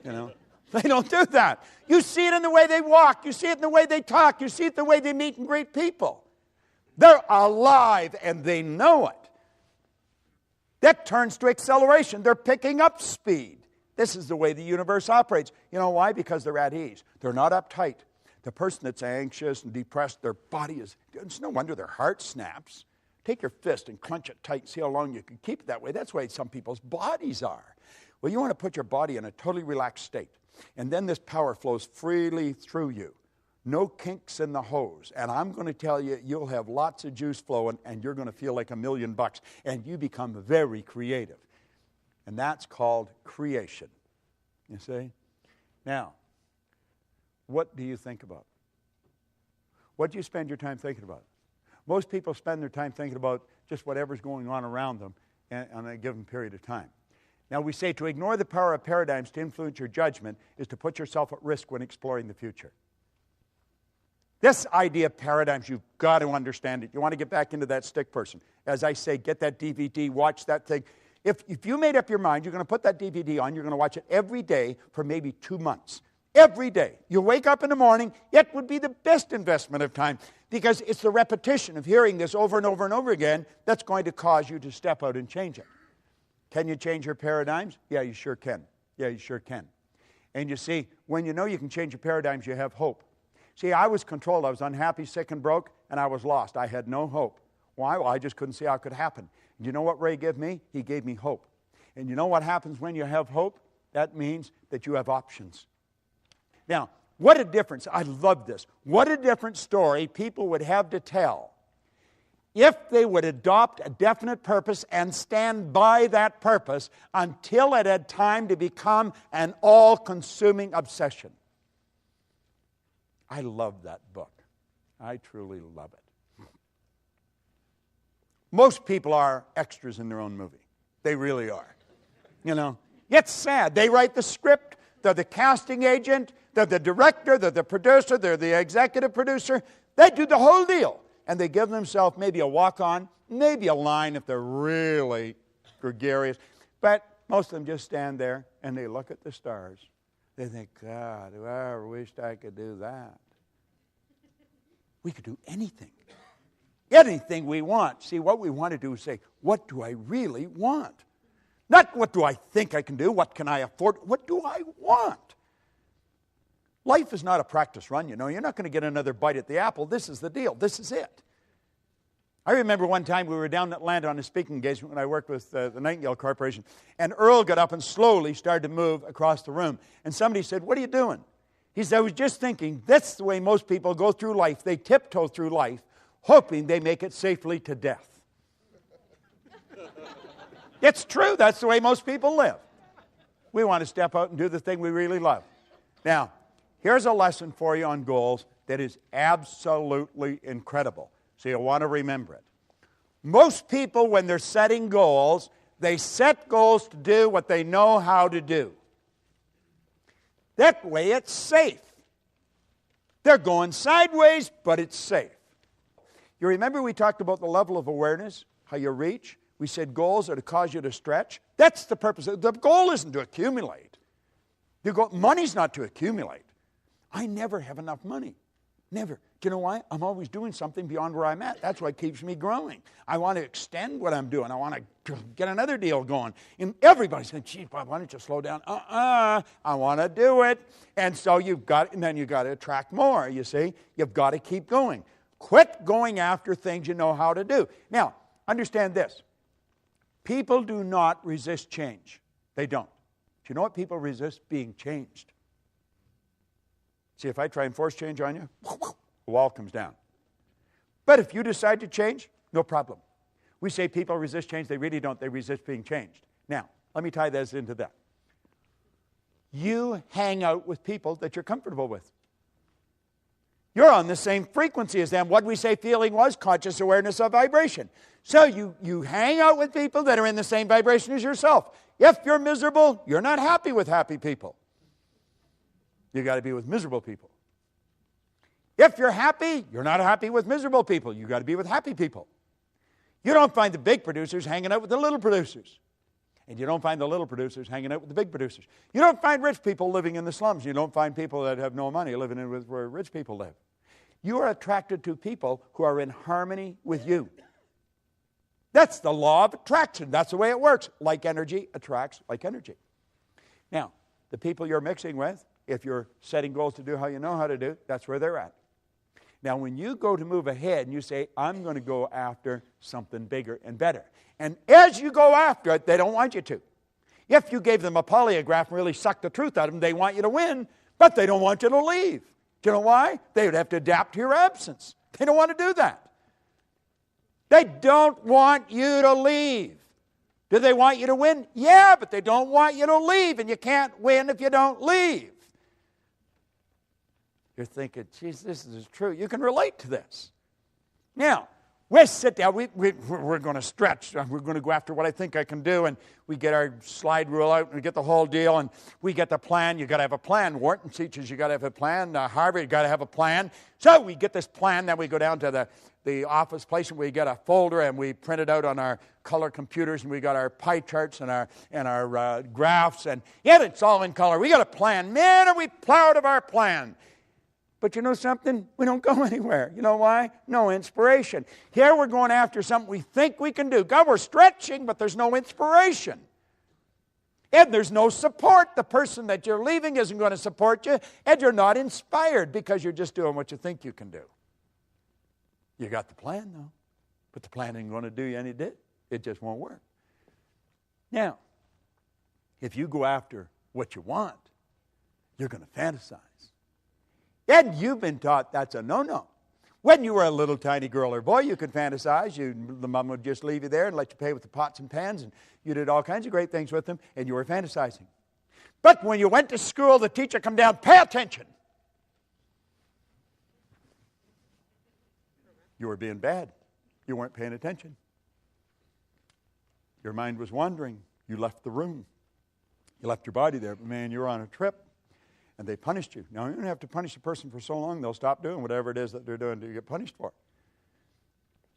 Speaker 12: You know, they don't do that. You see it in the way they walk. You see it in the way they talk. You see it in the way they meet and greet people. They're alive and they know it. That turns to acceleration. They're picking up speed. This is the way the universe operates. You know why? Because they're at ease. They're not uptight. The person that's anxious and depressed, their body is, it's no wonder their heart snaps. Take your fist and clench it tight and see how long you can keep it that way. That's the way some people's bodies are. Well, you want to put your body in a totally relaxed state. And then this power flows freely through you. No kinks in the hose. And I'm going to tell you, you'll have lots of juice flowing, and you're going to feel like $1 million. And you become very creative. And that's called creation. You see? Now, what do you think about? What do you spend your time thinking about? Most people spend their time thinking about just whatever's going on around them on a given period of time. Now, we say to ignore the power of paradigms to influence your judgment is to put yourself at risk when exploring the future. This idea of paradigms, you've got to understand it. You want to get back into that stick person. As I say, get that DVD, watch that thing. If you made up your mind, you're going to put that DVD on, you're going to watch it every day for maybe 2 months. Every day. You wake up in the morning, it would be the best investment of time because it's the repetition of hearing this over and over and over again that's going to cause you to step out and change it. Can you change your paradigms? Yeah, you sure can. Yeah, you sure can. And you see, when you know you can change your paradigms, you have hope. See, I was controlled. I was unhappy, sick, and broke, and I was lost. I had no hope. Why? Well, I just couldn't see how it could happen. And you know what Ray gave me? He gave me hope. And you know what happens when you have hope? That means that you have options. Now, what a difference. I love this. What a different story people would have to tell if they would adopt a definite purpose and stand by that purpose until it had time to become an all-consuming obsession. I love that book. I truly love it. Most people are extras in their own movie. They really are. You know, it's sad. They write the script. They're the casting agent. They're the director. They're the producer. They're the executive producer. They do the whole deal. And they give themselves maybe a walk-on, maybe a line if they're really gregarious. But most of them just stand there and they look at the stars. They think, God, I wished I could do that. We could do anything. Anything we want. See, what we want to do is say, what do I really want? Not what do I think I can do, what can I afford, what do I want? Life is not a practice run, you know. You're not going to get another bite at the apple. This is the deal. This is it. I remember one time we were down in Atlanta on a speaking engagement when I worked with the Nightingale Corporation, and Earl got up and slowly started to move across the room. And somebody said, what are you doing? He said, I was just thinking, that's the way most people go through life. They tiptoe through life, hoping they make it safely to death. It's true. That's the way most people live. We want to step out and do the thing we really love. Now, here's a lesson for you on goals that is absolutely incredible. So you'll want to remember it. Most people, when they're setting goals, they set goals to do what they know how to do. That way it's safe. They're going sideways, but it's safe. You remember we talked about the level of awareness, how you reach? We said goals are to cause you to stretch. That's the purpose. The goal isn't to accumulate. Money's not to accumulate. I never have enough money. Never. Do you know why? I'm always doing something beyond where I'm at. That's what keeps me growing. I want to extend what I'm doing. I want to get another deal going. And everybody's saying, gee, Bob, why don't you slow down? I want to do it. And so and then you've got to attract more, you see. You've got to keep going. Quit going after things you know how to do. Now, understand this. People do not resist change. They don't. Do you know what people resist? Being changed. See, if I try and force change on you, the wall comes down. But if you decide to change, no problem. We say people resist change. They really don't. They resist being changed. Now, let me tie this into that. You hang out with people that you're comfortable with. You're on the same frequency as them. What we say feeling was conscious awareness of vibration. So you hang out with people that are in the same vibration as yourself. If you're miserable, you're not happy with happy people. You got to be with miserable people. If you're happy, you're not happy with miserable people. You got to be with happy people. You don't find the big producers hanging out with the little producers. And you don't find the little producers hanging out with the big producers. You don't find rich people living in the slums. You don't find people that have no money living in where rich people live. You are attracted to people who are in harmony with you. That's the law of attraction. That's the way it works. Like energy attracts like energy. Now, the people you're mixing with, if you're setting goals to do how you know how to do, that's where they're at. Now, when you go to move ahead and you say, I'm going to go after something bigger and better. And as you go after it, they don't want you to. If you gave them a polygraph and really sucked the truth out of them, they want you to win, but they don't want you to leave. Do you know why? They would have to adapt to your absence. They don't want to do that. They don't want you to leave. Do they want you to win? Yeah, but they don't want you to leave, and you can't win if you don't leave. You're thinking, geez, this is true. You can relate to this. Now, we sit down. We're going to stretch. We're going to go after what I think I can do, and we get our slide rule out, and we get the whole deal, and we get the plan. You've got to have a plan. Wharton teaches you've got to have a plan. Harvard, you've got to have a plan. So we get this plan. Then we go down to the office place, and we get a folder, and we print it out on our color computers, and we got our pie charts and our graphs, and yet it's all in color. We got a plan. Man, are we proud of our plan. But you know something? We don't go anywhere. You know why? No inspiration. Here we're going after something we think we can do. God, we're stretching, but there's no inspiration. And there's no support. The person that you're leaving isn't going to support you, and you're not inspired because you're just doing what you think you can do. You got the plan, though, but the plan ain't going to do you any good. It just won't work. Now, if you go after what you want, you're going to fantasize. And you've been taught that's a no-no. When you were a little tiny girl or boy, you could fantasize. The mom would just leave you there and let you play with the pots and pans, and you did all kinds of great things with them, and you were fantasizing. But when you went to school, the teacher come down, pay attention. You were being bad. You weren't paying attention. Your mind was wandering. You left the room. You left your body there, but man, you were on a trip. And they punished you. Now, you don't have to punish a person for so long, they'll stop doing whatever it is that they're doing to get punished for.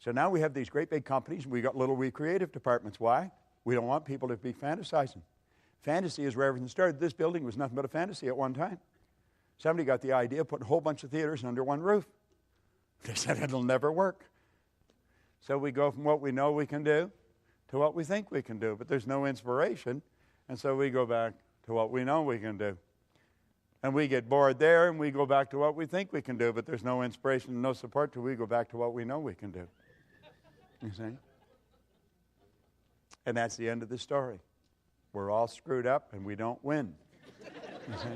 Speaker 12: So now we have these great big companies, and we got little wee creative departments. Why? We don't want people to be fantasizing. Fantasy is where everything started. This building was nothing but a fantasy at one time. Somebody got the idea of putting a whole bunch of theaters under one roof. They said it'll never work. So we go from what we know we can do to what we think we can do, but there's no inspiration, and so we go back to what we know we can do. And we get bored there, and we go back to what we think we can do, but there's no inspiration and no support till we go back to what we know we can do. You see? And that's the end of the story. We're all screwed up, and we don't win. You see?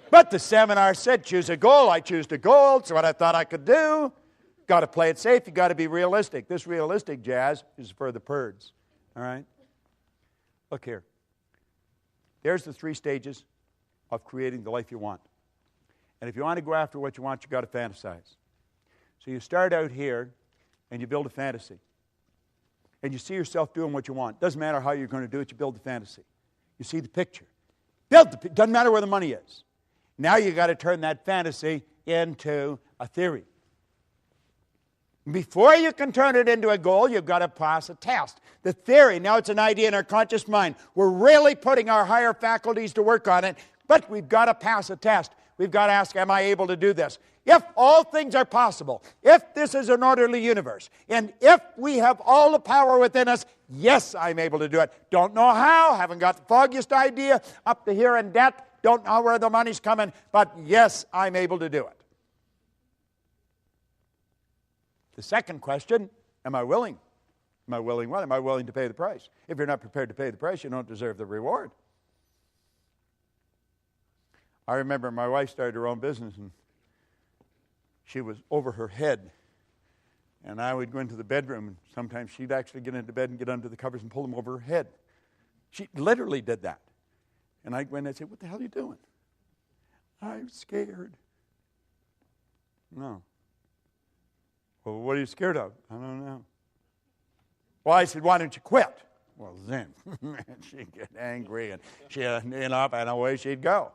Speaker 12: But the seminar said, choose a goal. I choose the goal. It's what I thought I could do. Got to play it safe. You got to be realistic. This realistic jazz is for the PRDs. All right? Look here. There's the 3 stages of creating the life you want. And if you want to go after what you want, you've got to fantasize. So you start out here, and you build a fantasy. And you see yourself doing what you want. Doesn't matter how you're going to do it, you build the fantasy. You see the picture. Doesn't matter where the money is. Now you've got to turn that fantasy into a theory. Before you can turn it into a goal, you've got to pass a test. The theory, now it's an idea in our conscious mind. We're really putting our higher faculties to work on it, but we've got to pass a test. We've got to ask, am I able to do this? If all things are possible, if this is an orderly universe, and if we have all the power within us, yes, I'm able to do it. Don't know how, haven't got the foggiest idea, up to here in debt, don't know where the money's coming, but yes, I'm able to do it. The second question, am I willing? Am I willing what? Am I willing to pay the price? If you're not prepared to pay the price, you don't deserve the reward. I remember my wife started her own business, and she was over her head. And I would go into the bedroom, and sometimes she'd actually get into bed and get under the covers and pull them over her head. She literally did that. And I'd go in and I'd say, what the hell are you doing? I'm scared. No. Well, what are you scared of? I don't know. Well, I said, why don't you quit? Well, then she'd get angry, and she'd end up, and away she'd go.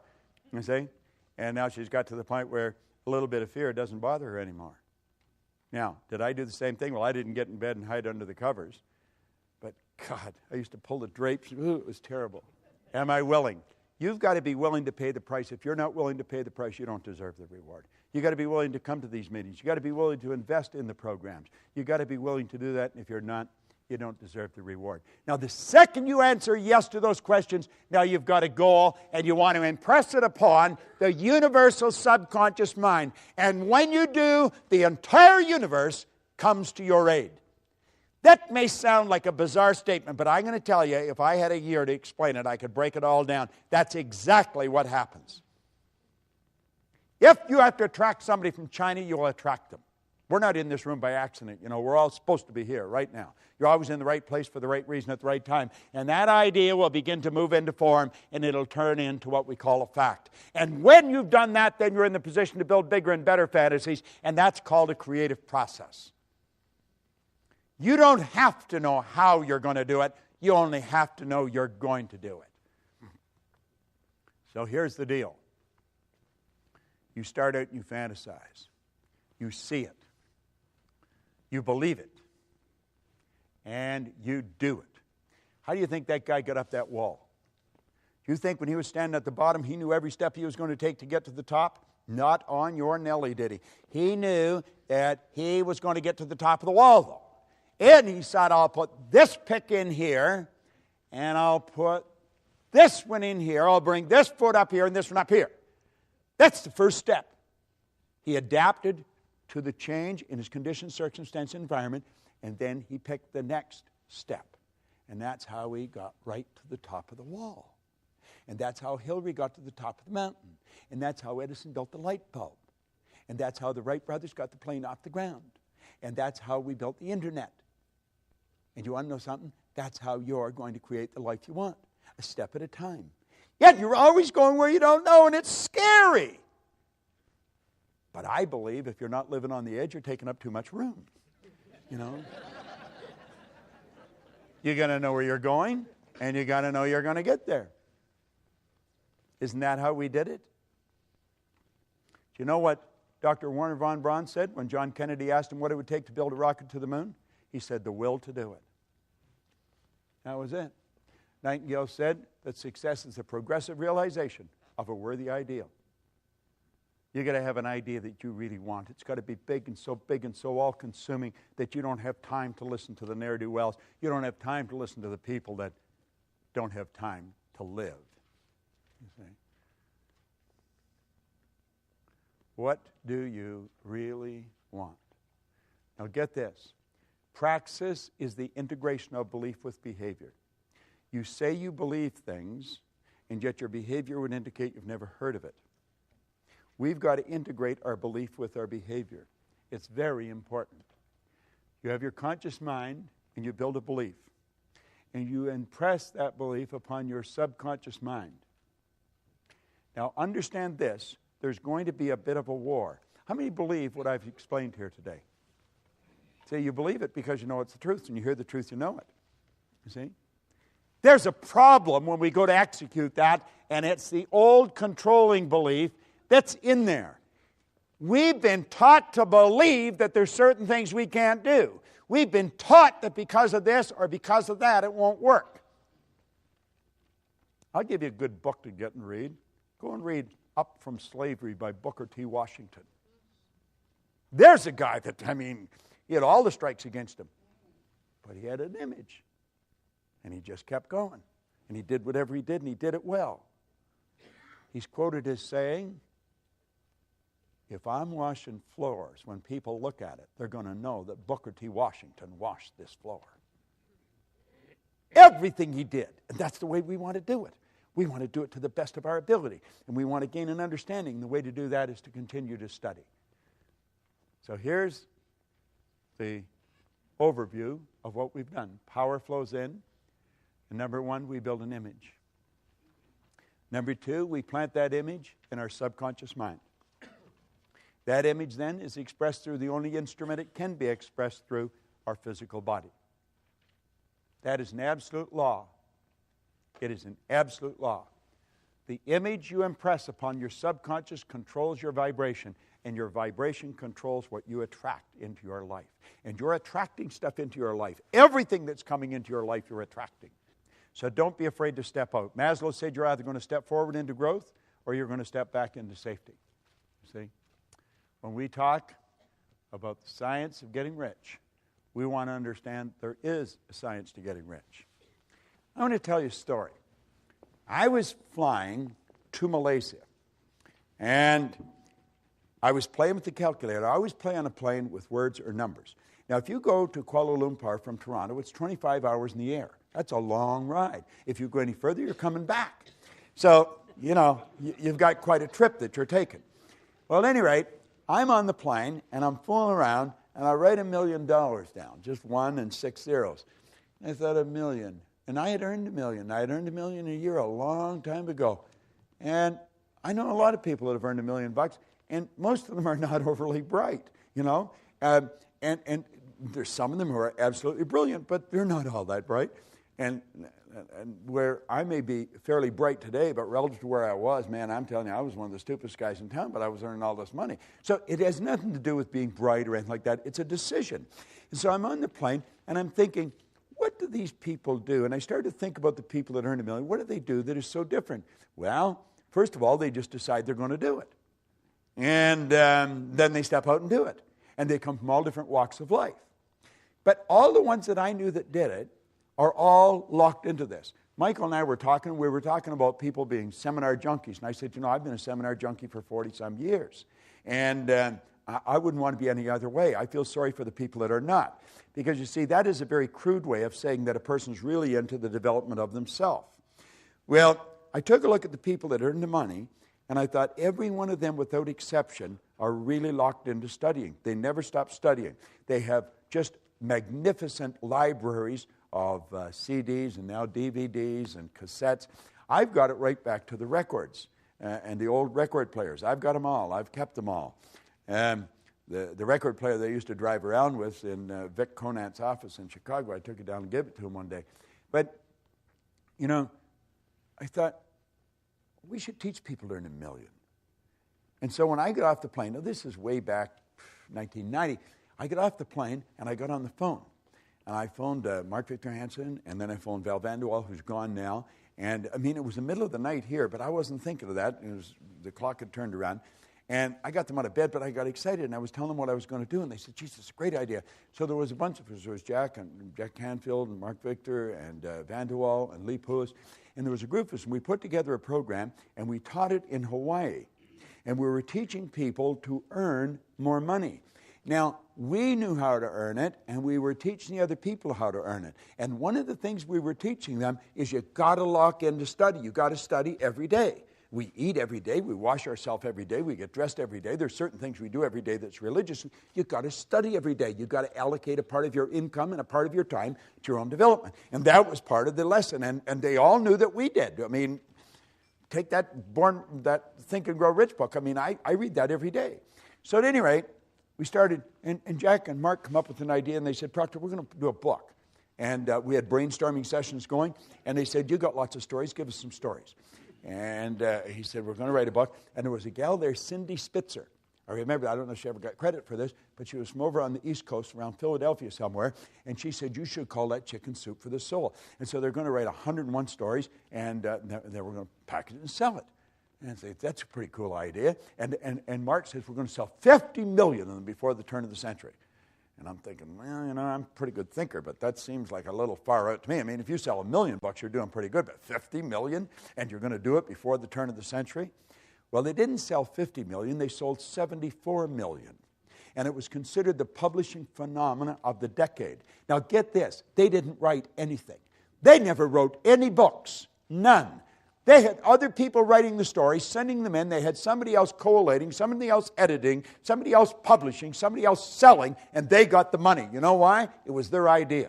Speaker 12: You see? And now she's got to the point where a little bit of fear doesn't bother her anymore. Now, did I do the same thing? Well, I didn't get in bed and hide under the covers. But, God, I used to pull the drapes. Ooh, it was terrible. Am I willing? You've got to be willing to pay the price. If you're not willing to pay the price, you don't deserve the reward. You've got to be willing to come to these meetings. You've got to be willing to invest in the programs. You've got to be willing to do that. And if you're not, you don't deserve the reward. Now, the second you answer yes to those questions, now you've got a goal, and you want to impress it upon the universal subconscious mind. And when you do, the entire universe comes to your aid. That may sound like a bizarre statement, but I'm going to tell you, if I had a year to explain it, I could break it all down. That's exactly what happens. If you have to attract somebody from China, you'll attract them. We're not in this room by accident. You know, we're all supposed to be here right now. You're always in the right place for the right reason at the right time. And that idea will begin to move into form, and it'll turn into what we call a fact. And when you've done that, then you're in the position to build bigger and better fantasies, and that's called a creative process. You don't have to know how you're going to do it. You only have to know you're going to do it. So here's the deal. You start out and you fantasize. You see it. You believe it. And you do it. How do you think that guy got up that wall? Do you think when he was standing at the bottom, he knew every step he was going to take to get to the top? Not on your Nelly, did he? He knew that he was going to get to the top of the wall, though. And he said, I'll put this pick in here, and I'll put this one in here. I'll bring this foot up here and this one up here. That's the first step. He adapted to the change in his condition, circumstance, environment, and then he picked the next step. And that's how he got right to the top of the wall. And that's how Hillary got to the top of the mountain. And that's how Edison built the light bulb. And that's how the Wright brothers got the plane off the ground. And that's how we built the internet. And you want to know something? That's how you're going to create the life you want, a step at a time. Yet you're always going where you don't know, and it's scary. But I believe if you're not living on the edge, you're taking up too much room. You know? You got to know where you're going, and you got to know you're going to get there. Isn't that how we did it? Do you know what Dr. Werner von Braun said when John Kennedy asked him what it would take to build a rocket to the moon? He said, the will to do it. That was it. Nightingale said that success is a progressive realization of a worthy ideal. You've got to have an idea that you really want. It's got to be big and so all-consuming that you don't have time to listen to the ne'er-do-wells. You don't have time to listen to the people that don't have time to live. You see? What do you really want? Now get this. Praxis is the integration of belief with behavior. You say you believe things, and yet your behavior would indicate you've never heard of it. We've got to integrate our belief with our behavior. It's very important. You have your conscious mind, and you build a belief. And you impress that belief upon your subconscious mind. Now, understand this. There's going to be a bit of a war. How many believe what I've explained here today? Say you believe it because you know it's the truth, and you hear the truth, you know it. You see? There's a problem when we go to execute that, and it's the old controlling belief that's in there. We've been taught to believe that there's certain things we can't do. We've been taught that because of this or because of that, it won't work. I'll give you a good book to get and read. Go and read Up from Slavery by Booker T. Washington. There's a guy that, he had all the strikes against him. But he had an image. And he just kept going. And he did whatever he did, and he did it well. He's quoted as saying, if I'm washing floors, when people look at it, they're going to know that Booker T. Washington washed this floor. Everything he did. And that's the way we want to do it. We want to do it to the best of our ability. And we want to gain an understanding. The way to do that is to continue to study. So here's the overview of what we've done. Power flows in. And number one, we build an image. Number two, we plant that image in our subconscious mind. That image then is expressed through the only instrument it can be expressed through, our physical body. That is an absolute law. It is an absolute law. The image you impress upon your subconscious controls your vibration, and your vibration controls what you attract into your life. And you're attracting stuff into your life. Everything that's coming into your life, you're attracting. So don't be afraid to step out. Maslow said you're either going to step forward into growth or you're going to step back into safety. You see? When we talk about the science of getting rich, we want to understand there is a science to getting rich. I want to tell you a story. I was flying to Malaysia, and I was playing with the calculator. I always play on a plane with words or numbers. Now, if you go to Kuala Lumpur from Toronto, it's 25 hours in the air. That's a long ride. If you go any further, you're coming back. So, you know, you've got quite a trip that you're taking. Well, at any rate, I'm on the plane, and I'm fooling around, and I write $1 million down, just 1 and 6 zeros. I thought, $1 million. And I had earned $1 million. I had earned $1 million a year a long time ago. And I know a lot of people that have earned $1 million bucks, and most of them are not overly bright, you know. And there's some of them who are absolutely brilliant, but they're not all that bright. And where I may be fairly bright today, but relative to where I was, man, I'm telling you, I was one of the stupidest guys in town, but I was earning all this money. So it has nothing to do with being bright or anything like that. It's a decision. And so I'm on the plane, and I'm thinking, what do these people do? And I started to think about the people that earn $1 million. What do they do that is so different? Well, first of all, they just decide they're going to do it. And then they step out and do it. And they come from all different walks of life. But all the ones that I knew that did it are all locked into this. Michael and I were talking. We were talking about people being seminar junkies. And I said, you know, I've been a seminar junkie for 40-some years. And I wouldn't want to be any other way. I feel sorry for the people that are not. Because, you see, that is a very crude way of saying that a person's really into the development of themselves. Well, I took a look at the people that earn the money, and I thought every one of them, without exception, are really locked into studying. They never stop studying. They have just magnificent libraries of CDs and now DVDs and cassettes. I've got it right back to the records and the old record players. I've got them all. I've kept them all. The record player they used to drive around with in Vic Conant's office in Chicago, I took it down and gave it to him one day. But, you know, I thought, we should teach people to earn $1 million. And so when I got off the plane, now this is way back 1990, I got off the plane and I got on the phone. And I phoned Mark Victor Hansen, and then I phoned Val Vanderwall, who's gone now. And, I mean, it was the middle of the night here, but I wasn't thinking of that. The clock had turned around. And I got them out of bed, but I got excited, and I was telling them what I was going to do. And they said, geez, it's a great idea. So there was a bunch of us. There was Jack Canfield and Mark Victor and Vanderwall and Lee Poulos. And there was a group of us, and we put together a program, and we taught it in Hawaii. And we were teaching people to earn more money. Now, we knew how to earn it, and we were teaching the other people how to earn it. And one of the things we were teaching them is you got to lock in to study. You got to study every day. We eat every day. We wash ourselves every day. We get dressed every day. There's certain things we do every day that's religious. You got to study every day. You got to allocate a part of your income and a part of your time to your own development. And that was part of the lesson. And they all knew that we did. I mean, take that Think and Grow Rich book. I mean, I read that every day. So at any rate, we started, and Jack and Mark come up with an idea, and they said, Proctor, we're going to do a book. And we had brainstorming sessions going, and they said, you got lots of stories, give us some stories. And he said, we're going to write a book. And there was a gal there, Cindy Spitzer. I remember, I don't know if she ever got credit for this, but she was from over on the East Coast, around Philadelphia somewhere, and she said, you should call that Chicken Soup for the Soul. And so they're going to write 101 stories, and then we're going to package it and sell it. And I say, that's a pretty cool idea. And Mark says, we're going to sell 50 million of them before the turn of the century. And I'm thinking, well, you know, I'm a pretty good thinker, but that seems like a little far out to me. I mean, if you sell $1 million, you're doing pretty good, but 50 million, and you're going to do it before the turn of the century? Well, they didn't sell 50 million, they sold 74 million. And it was considered the publishing phenomena of the decade. Now, get this, they didn't write anything. They never wrote any books, none. They had other people writing the stories, sending them in. They had somebody else collating, somebody else editing, somebody else publishing, somebody else selling, and they got the money. You know why? It was their idea.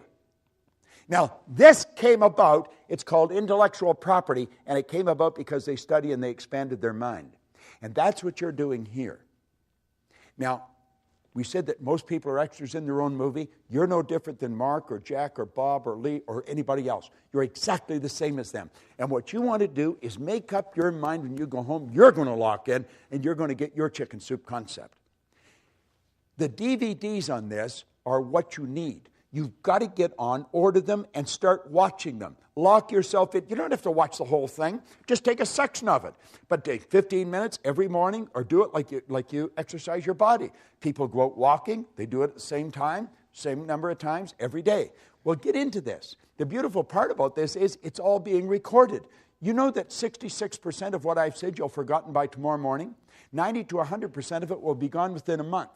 Speaker 12: Now, this came about, it's called intellectual property, and it came about because they study and they expanded their mind. And that's what you're doing here. Now, we said that most people are extras in their own movie. You're no different than Mark or Jack or Bob or Lee or anybody else. You're exactly the same as them. And what you want to do is make up your mind when you go home. You're going to lock in and you're going to get your chicken soup concept. The DVDs on this are what you need. You've got to get on, order them, and start watching them. Lock yourself in. You don't have to watch the whole thing. Just take a section of it. But take 15 minutes every morning, or do it like you exercise your body. People go out walking. They do it at the same time, same number of times every day. Well, get into this. The beautiful part about this is it's all being recorded. You know that 66% of what I've said you'll have forgotten by tomorrow morning? 90 to 100% of it will be gone within a month.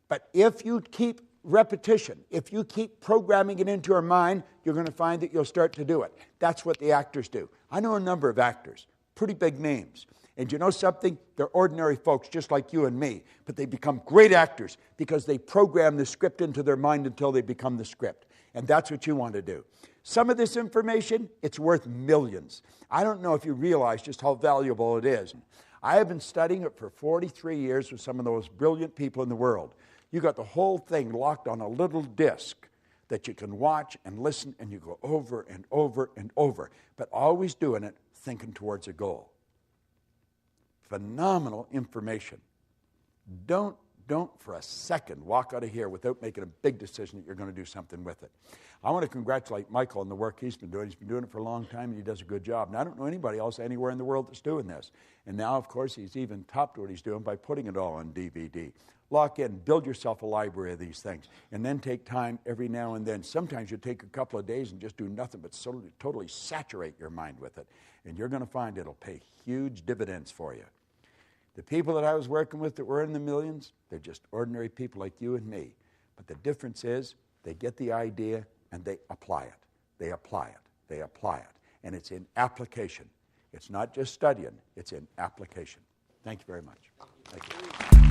Speaker 12: But if you keep repetition. If you keep programming it into your mind, you're going to find that you'll start to do it. That's what the actors do. I know a number of actors, pretty big names. And you know something? They're ordinary folks just like you and me, but they become great actors because they program the script into their mind until they become the script. And that's what you want to do. Some of this information, it's worth millions. I don't know if you realize just how valuable it is. I have been studying it for 43 years with some of the most brilliant people in the world. You got the whole thing locked on a little disc that you can watch and listen, and you go over and over and over, but always doing it thinking towards a goal. Phenomenal information. Don't for a second walk out of here without making a big decision that you're going to do something with it. I want to congratulate Michael on the work he's been doing. He's been doing it for a long time, and he does a good job. And I don't know anybody else anywhere in the world that's doing this. And now, of course, he's even topped what he's doing by putting it all on DVD. Lock in, build yourself a library of these things, and then take time every now and then. Sometimes you take a couple of days and just do nothing but totally saturate your mind with it. And you're going to find it'll pay huge dividends for you. The people that I was working with that were in the millions, they're just ordinary people like you and me. But the difference is they get the idea and they apply it. They apply it. They apply it. And it's in application. It's not just studying. It's in application. Thank you very much. Thank you.